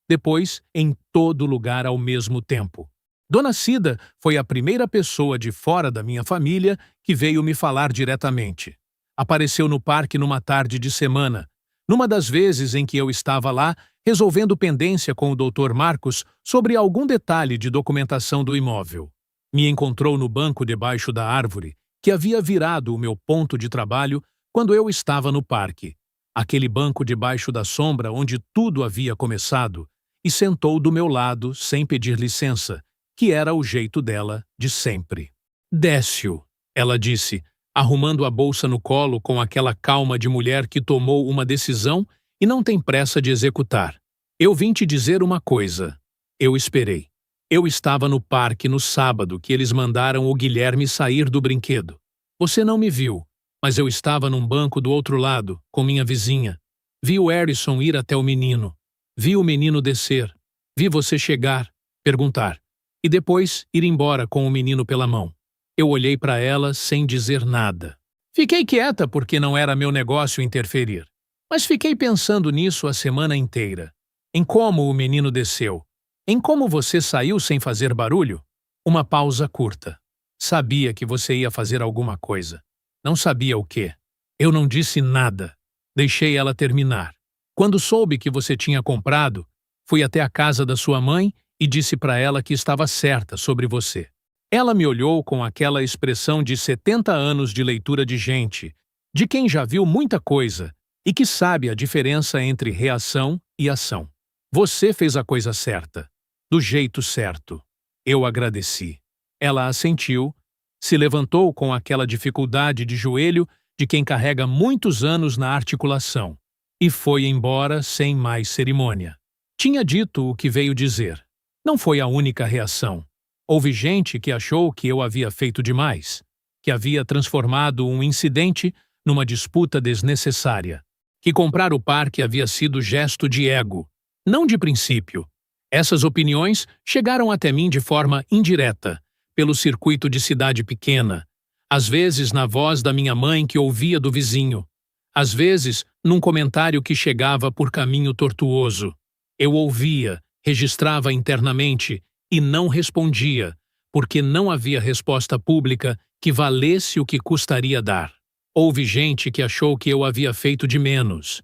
depois em todo lugar ao mesmo tempo. Dona Cida foi a primeira pessoa de fora da minha família que veio me falar diretamente. Apareceu no parque numa tarde de semana, numa das vezes em que eu estava lá resolvendo pendência com o Dr. Marcos sobre algum detalhe de documentação do imóvel. Me encontrou no banco debaixo da árvore, que havia virado o meu ponto de trabalho quando eu estava no parque. Aquele banco debaixo da sombra onde tudo havia começado, e sentou do meu lado sem pedir licença, que era o jeito dela de sempre. Décio, ela disse, arrumando a bolsa no colo com aquela calma de mulher que tomou uma decisão e não tem pressa de executar. Eu vim te dizer uma coisa. Eu esperei. Eu estava no parque no sábado que eles mandaram o Guilherme sair do brinquedo. Você não me viu, mas eu estava num banco do outro lado, com minha vizinha. Vi o Harrison ir até o menino. Vi o menino descer. Vi você chegar, perguntar, e depois ir embora com o menino pela mão. Eu olhei para ela sem dizer nada. Fiquei quieta porque não era meu negócio interferir. Mas fiquei pensando nisso a semana inteira. Em como o menino desceu. Em como você saiu sem fazer barulho. Uma pausa curta. Sabia que você ia fazer alguma coisa. Não sabia o quê. Eu não disse nada. Deixei ela terminar. Quando soube que você tinha comprado, fui até a casa da sua mãe e disse para ela que estava certa sobre você. Ela me olhou com aquela expressão de 70 anos de leitura de gente, de quem já viu muita coisa e que sabe a diferença entre reação e ação. Você fez a coisa certa, do jeito certo. Eu agradeci. Ela assentiu, se levantou com aquela dificuldade de joelho de quem carrega muitos anos na articulação e foi embora sem mais cerimônia. Tinha dito o que veio dizer. Não foi a única reação. Houve gente que achou que eu havia feito demais, que havia transformado um incidente numa disputa desnecessária, que comprar o parque havia sido gesto de ego, não de princípio. Essas opiniões chegaram até mim de forma indireta, pelo circuito de cidade pequena, às vezes na voz da minha mãe que ouvia do vizinho, às vezes num comentário que chegava por caminho tortuoso. Eu ouvia, registrava internamente e não respondia, porque não havia resposta pública que valesse o que custaria dar. Houve gente que achou que eu havia feito de menos,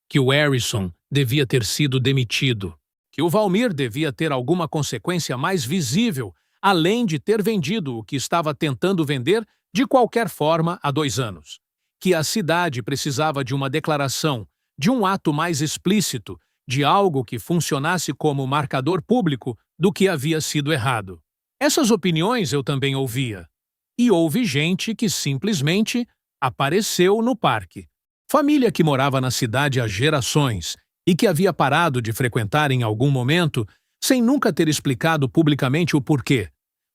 que o Harrison devia ter sido demitido, que o Valmir devia ter alguma consequência mais visível, além de ter vendido o que estava tentando vender de qualquer forma há 2 anos, que a cidade precisava de uma declaração, de um ato mais explícito, de algo que funcionasse como marcador público do que havia sido errado. Essas opiniões eu também ouvia. E houve gente que simplesmente apareceu no parque. Família que morava na cidade há gerações e que havia parado de frequentar em algum momento, sem nunca ter explicado publicamente o porquê,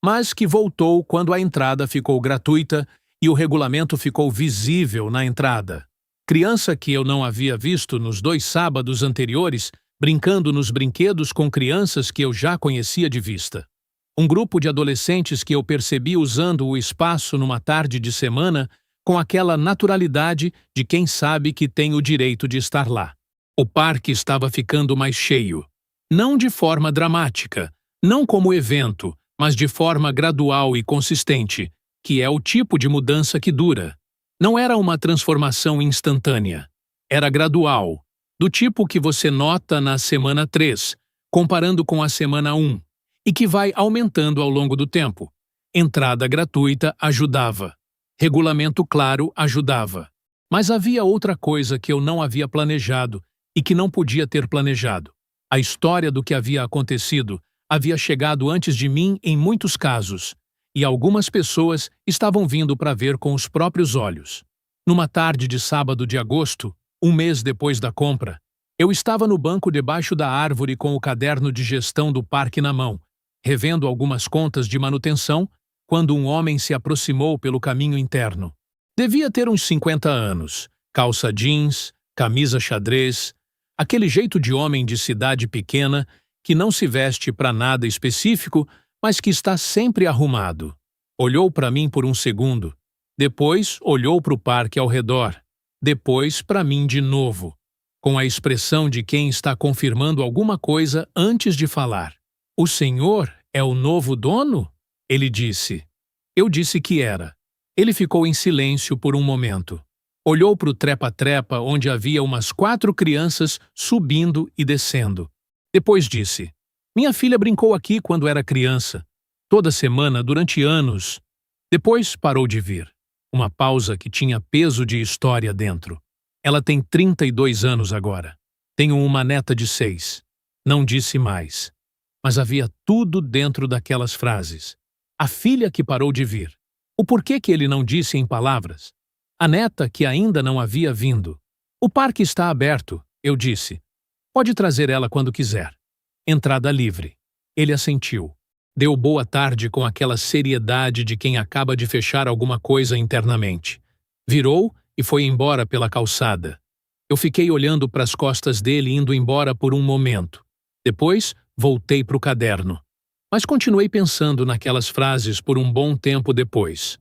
mas que voltou quando a entrada ficou gratuita e o regulamento ficou visível na entrada. Criança que eu não havia visto nos 2 sábados anteriores, brincando nos brinquedos com crianças que eu já conhecia de vista. Um grupo de adolescentes que eu percebi usando o espaço numa tarde de semana com aquela naturalidade de quem sabe que tem o direito de estar lá. O parque estava ficando mais cheio. Não de forma dramática, não como evento, mas de forma gradual e consistente, que é o tipo de mudança que dura. Não era uma transformação instantânea. Era gradual, do tipo que você nota na semana 3, comparando com a semana 1, e que vai aumentando ao longo do tempo. Entrada gratuita ajudava. Regulamento claro ajudava. Mas havia outra coisa que eu não havia planejado e que não podia ter planejado. A história do que havia acontecido havia chegado antes de mim em muitos casos, e algumas pessoas estavam vindo para ver com os próprios olhos. Numa tarde de sábado de agosto, 1 mês depois da compra, eu estava no banco debaixo da árvore com o caderno de gestão do parque na mão, revendo algumas contas de manutenção, quando um homem se aproximou pelo caminho interno. Devia ter uns 50 anos, calça jeans, camisa xadrez, aquele jeito de homem de cidade pequena que não se veste para nada específico, mas que está sempre arrumado. Olhou para mim por um segundo, depois olhou para o parque ao redor, depois para mim de novo, com a expressão de quem está confirmando alguma coisa antes de falar. "O senhor é o novo dono?" Ele disse. Eu disse que era. Ele ficou em silêncio por um momento. Olhou para o trepa-trepa onde havia umas 4 crianças subindo e descendo. Depois disse: "Minha filha brincou aqui quando era criança. Toda semana, durante anos." Depois parou de vir. Uma pausa que tinha peso de história dentro. Ela tem 32 anos agora. Tenho uma neta de 6. Não disse mais. Mas havia tudo dentro daquelas frases. A filha que parou de vir. O porquê que ele não disse em palavras. A neta que ainda não havia vindo. "O parque está aberto", eu disse. "Pode trazer ela quando quiser. Entrada livre." Ele assentiu. Deu boa tarde com aquela seriedade de quem acaba de fechar alguma coisa internamente. Virou e foi embora pela calçada. Eu fiquei olhando para as costas dele indo embora por um momento. Depois, voltei para o caderno. Mas continuei pensando naquelas frases por um bom tempo depois.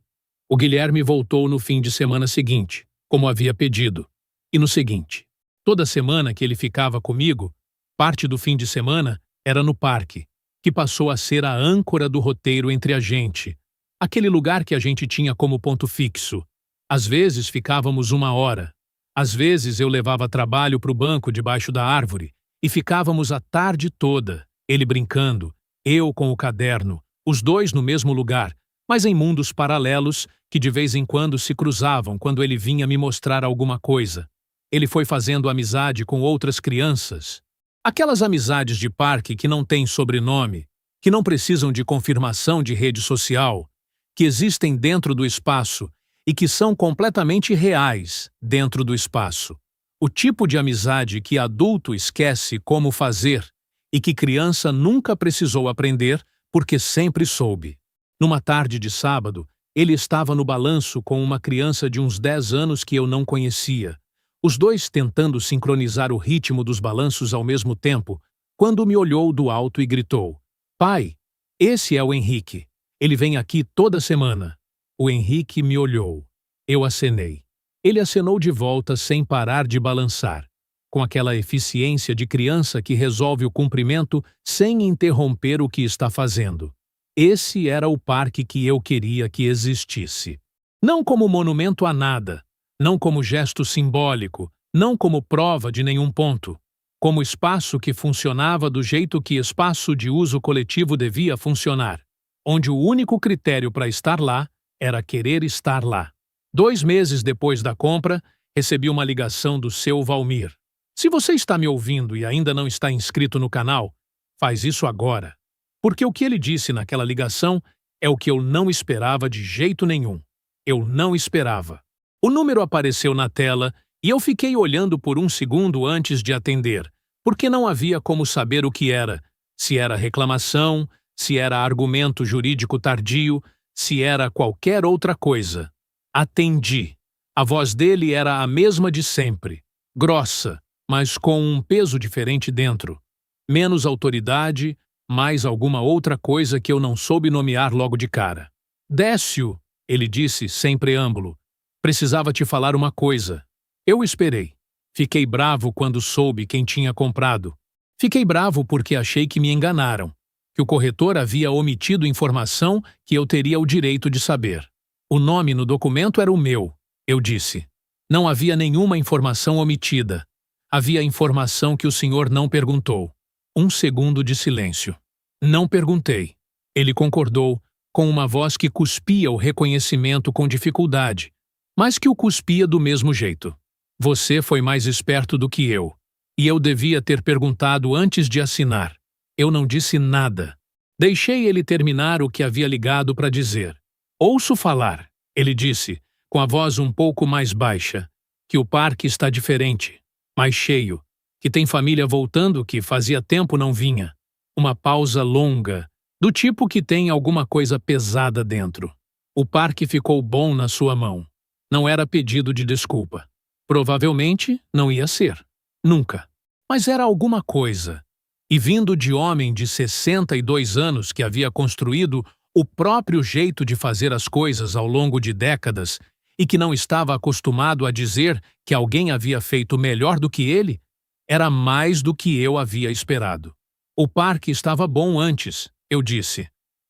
O Guilherme voltou no fim de semana seguinte, como havia pedido, e no seguinte. Toda semana que ele ficava comigo, parte do fim de semana era no parque, que passou a ser a âncora do roteiro entre a gente, aquele lugar que a gente tinha como ponto fixo. Às vezes ficávamos 1 hora, às vezes eu levava trabalho para o banco debaixo da árvore e ficávamos a tarde toda, ele brincando, eu com o caderno, os dois no mesmo lugar, mas em mundos paralelos que de vez em quando se cruzavam quando ele vinha me mostrar alguma coisa. Ele foi fazendo amizade com outras crianças. Aquelas amizades de parque que não têm sobrenome, que não precisam de confirmação de rede social, que existem dentro do espaço e que são completamente reais dentro do espaço. O tipo de amizade que adulto esquece como fazer e que criança nunca precisou aprender porque sempre soube. Numa tarde de sábado, ele estava no balanço com uma criança de uns 10 anos que eu não conhecia, os dois tentando sincronizar o ritmo dos balanços ao mesmo tempo, quando me olhou do alto e gritou: "Pai, esse é o Henrique. Ele vem aqui toda semana." O Henrique me olhou. Eu acenei. Ele acenou de volta sem parar de balançar, com aquela eficiência de criança que resolve o cumprimento sem interromper o que está fazendo. Esse era o parque que eu queria que existisse. Não como monumento a nada, não como gesto simbólico, não como prova de nenhum ponto, como espaço que funcionava do jeito que espaço de uso coletivo devia funcionar, onde o único critério para estar lá era querer estar lá. 2 meses depois da compra, recebi uma ligação do seu Valmir. Se você está me ouvindo e ainda não está inscrito no canal, faz isso agora. Porque o que ele disse naquela ligação é o que eu não esperava de jeito nenhum. Eu não esperava. O número apareceu na tela e eu fiquei olhando por 1 segundo antes de atender, porque não havia como saber o que era, se era reclamação, se era argumento jurídico tardio, se era qualquer outra coisa. Atendi. A voz dele era a mesma de sempre, grossa, mas com um peso diferente dentro. Menos autoridade, mais alguma outra coisa que eu não soube nomear logo de cara. "Décio", ele disse sem preâmbulo. "Precisava te falar uma coisa." Eu esperei. Fiquei bravo quando soube quem tinha comprado. Fiquei bravo porque achei que me enganaram, que o corretor havia omitido informação que eu teria o direito de saber. "O nome no documento era o meu", eu disse. "Não havia nenhuma informação omitida. Havia informação que o senhor não perguntou." 1 segundo de silêncio. "Não perguntei." Ele concordou, com uma voz que cuspia o reconhecimento com dificuldade, mas que o cuspia do mesmo jeito. "Você foi mais esperto do que eu. E eu devia ter perguntado antes de assinar. Eu não disse nada." Deixei ele terminar o que havia ligado para dizer. "Ouço falar", ele disse, com a voz um pouco mais baixa, "que o parque está diferente, mais cheio, que tem família voltando que fazia tempo não vinha." Uma pausa longa, do tipo que tem alguma coisa pesada dentro. "O parque ficou bom na sua mão." Não era pedido de desculpa. Provavelmente não ia ser. Nunca. Mas era alguma coisa. E vindo de homem de 62 anos que havia construído o próprio jeito de fazer as coisas ao longo de décadas e que não estava acostumado a dizer que alguém havia feito melhor do que ele, era mais do que eu havia esperado. "O parque estava bom antes", eu disse.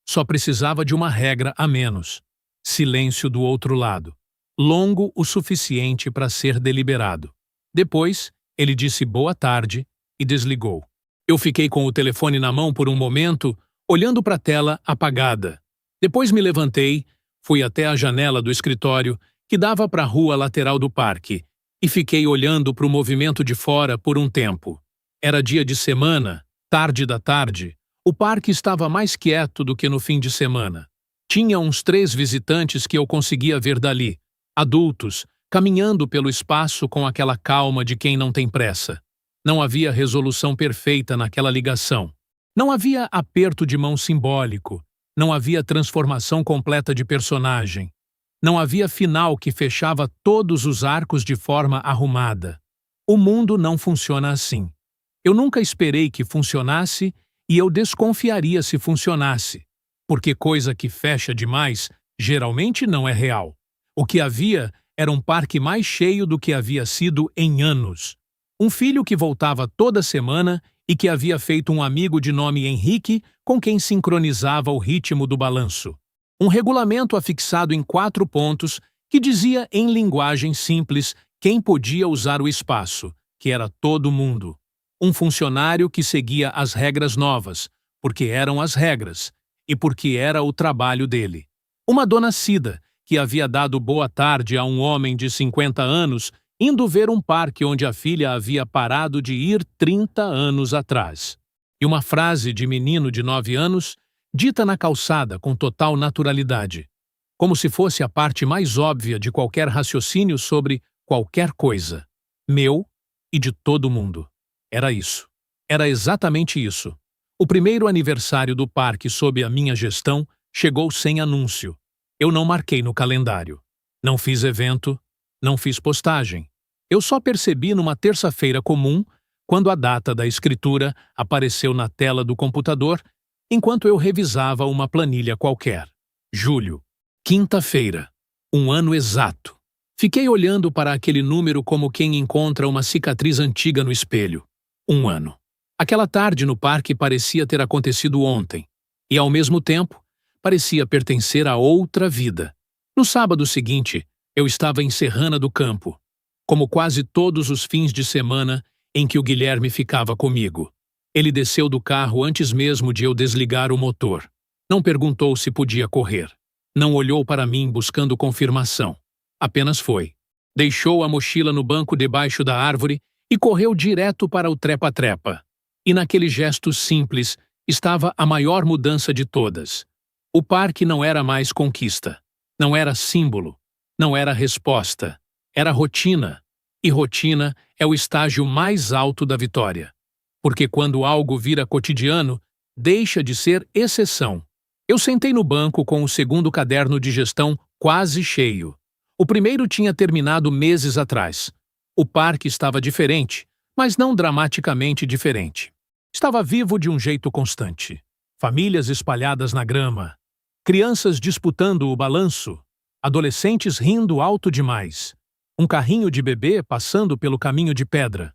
"Só precisava de uma regra a menos." Silêncio do outro lado. Longo o suficiente para ser deliberado. Depois, ele disse boa tarde e desligou. Eu fiquei com o telefone na mão por um momento, olhando para a tela apagada. Depois me levantei, fui até a janela do escritório, que dava para a rua lateral do parque, e fiquei olhando para o movimento de fora por um tempo. Era dia de semana, tarde da tarde. O parque estava mais quieto do que no fim de semana. Tinha uns 3 visitantes que eu conseguia ver dali, adultos, caminhando pelo espaço com aquela calma de quem não tem pressa. Não havia resolução perfeita naquela ligação. Não havia aperto de mão simbólico. Não havia transformação completa de personagem. Não havia final que fechava todos os arcos de forma arrumada. O mundo não funciona assim. Eu nunca esperei que funcionasse e eu desconfiaria se funcionasse, porque coisa que fecha demais geralmente não é real. O que havia era um parque mais cheio do que havia sido em anos. Um filho que voltava toda semana e que havia feito um amigo de nome Henrique com quem sincronizava o ritmo do balanço. Um regulamento afixado em 4 pontos que dizia em linguagem simples quem podia usar o espaço, que era todo mundo. Um funcionário que seguia as regras novas, porque eram as regras, e porque era o trabalho dele. Uma dona Cida, que havia dado boa tarde a um homem de 50 anos, indo ver um parque onde a filha havia parado de ir 30 anos atrás. E uma frase de menino de 9 anos, dita na calçada com total naturalidade, como se fosse a parte mais óbvia de qualquer raciocínio sobre qualquer coisa. Meu e de todo mundo. Era isso. Era exatamente isso. O primeiro aniversário do parque sob a minha gestão chegou sem anúncio. Eu não marquei no calendário. Não fiz evento, não fiz postagem. Eu só percebi numa terça-feira comum, quando a data da escritura apareceu na tela do computador, enquanto eu revisava uma planilha qualquer. Julho. Quinta-feira. Um ano exato. Fiquei olhando para aquele número como quem encontra uma cicatriz antiga no espelho. 1 ano. Aquela tarde no parque parecia ter acontecido ontem, e ao mesmo tempo, parecia pertencer a outra vida. No sábado seguinte, eu estava em Serrana do Campo, como quase todos os fins de semana em que o Guilherme ficava comigo. Ele desceu do carro antes mesmo de eu desligar o motor. Não perguntou se podia correr. Não olhou para mim buscando confirmação. Apenas foi. Deixou a mochila no banco debaixo da árvore e correu direto para o trepa-trepa. E naquele gesto simples estava a maior mudança de todas. O parque não era mais conquista. Não era símbolo. Não era resposta. Era rotina. E rotina é o estágio mais alto da vitória. Porque quando algo vira cotidiano, deixa de ser exceção. Eu sentei no banco com o segundo caderno de gestão quase cheio. O primeiro tinha terminado meses atrás. O parque estava diferente, mas não dramaticamente diferente. Estava vivo de um jeito constante. Famílias espalhadas na grama, crianças disputando o balanço, adolescentes rindo alto demais, um carrinho de bebê passando pelo caminho de pedra.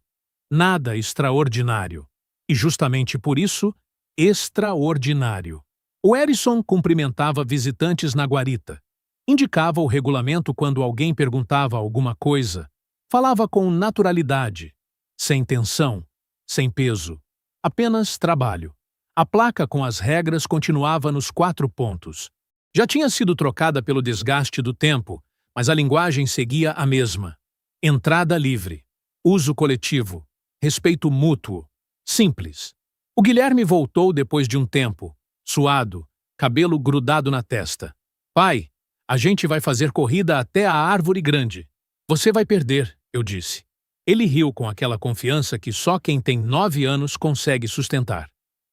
Nada extraordinário. E justamente por isso, extraordinário. O Erison cumprimentava visitantes na guarita. Indicava o regulamento quando alguém perguntava alguma coisa. Falava com naturalidade, sem tensão, sem peso. Apenas trabalho. A placa com as regras continuava nos 4 pontos. Já tinha sido trocada pelo desgaste do tempo, mas a linguagem seguia a mesma. Entrada livre. Uso coletivo. Respeito mútuo. Simples. O Guilherme voltou depois de um tempo, suado, cabelo grudado na testa. Pai, a gente vai fazer corrida até a árvore grande. Você vai perder, eu disse. Ele riu com aquela confiança que só quem tem 9 anos consegue sustentar.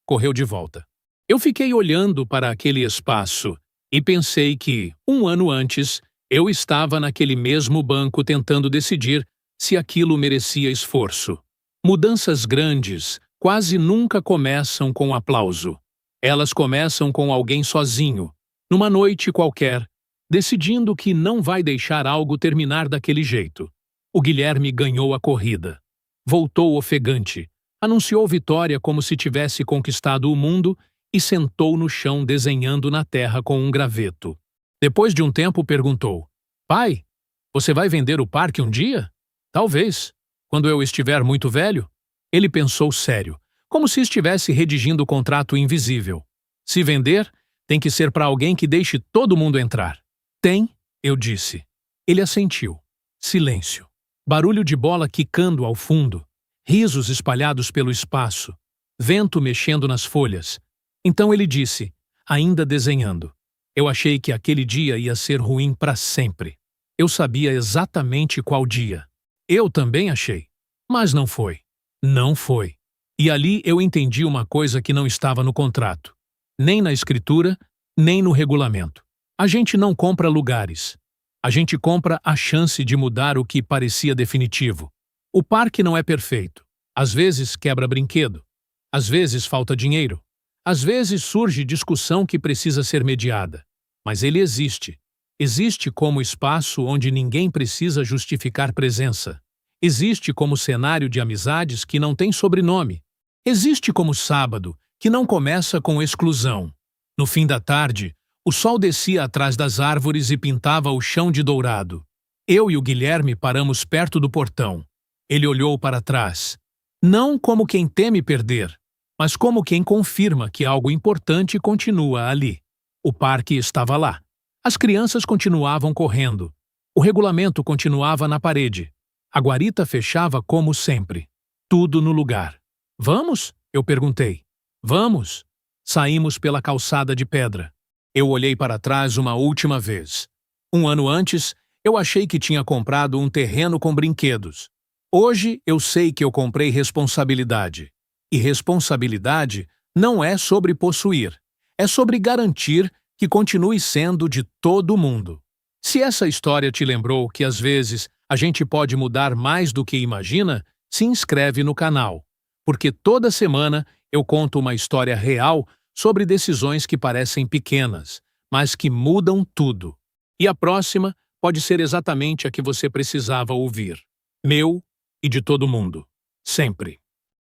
Correu de volta. Eu fiquei olhando para aquele espaço e pensei que, 1 ano antes, eu estava naquele mesmo banco tentando decidir se aquilo merecia esforço. Mudanças grandes quase nunca começam com aplauso. Elas começam com alguém sozinho, numa noite qualquer, decidindo que não vai deixar algo terminar daquele jeito. O Guilherme ganhou a corrida. Voltou ofegante, anunciou vitória como se tivesse conquistado o mundo e sentou no chão desenhando na terra com um graveto. Depois de um tempo perguntou, Pai, você vai vender o parque um dia? Talvez. Quando eu estiver muito velho? Ele pensou sério, como se estivesse redigindo o contrato invisível. Se vender, tem que ser para alguém que deixe todo mundo entrar. Tem, eu disse. Ele assentiu. Silêncio. Barulho de bola quicando ao fundo. Risos espalhados pelo espaço. Vento mexendo nas folhas. Então ele disse, ainda desenhando. Eu achei que aquele dia ia ser ruim para sempre. Eu sabia exatamente qual dia. Eu também achei. Mas não foi. Não foi. E ali eu entendi uma coisa que não estava no contrato. Nem na escritura, nem no regulamento. A gente não compra lugares. A gente compra a chance de mudar o que parecia definitivo. O parque não é perfeito. Às vezes quebra brinquedo. Às vezes falta dinheiro. Às vezes surge discussão que precisa ser mediada. Mas ele existe. Existe como espaço onde ninguém precisa justificar presença. Existe como cenário de amizades que não tem sobrenome. Existe como sábado, que não começa com exclusão. No fim da tarde, o sol descia atrás das árvores e pintava o chão de dourado. Eu e o Guilherme paramos perto do portão. Ele olhou para trás. Não como quem teme perder, mas como quem confirma que algo importante continua ali. O parque estava lá. As crianças continuavam correndo. O regulamento continuava na parede. A guarita fechava como sempre. Tudo no lugar. Vamos? Eu perguntei. Vamos. Saímos pela calçada de pedra. Eu olhei para trás uma última vez. 1 ano antes, eu achei que tinha comprado um terreno com brinquedos. Hoje eu sei que eu comprei responsabilidade. E responsabilidade não é sobre possuir. É sobre garantir que continue sendo de todo mundo. Se essa história te lembrou que às vezes a gente pode mudar mais do que imagina, se inscreve no canal, porque toda semana eu conto uma história real sobre decisões que parecem pequenas, mas que mudam tudo. E a próxima pode ser exatamente a que você precisava ouvir. Meu e de todo mundo. Sempre.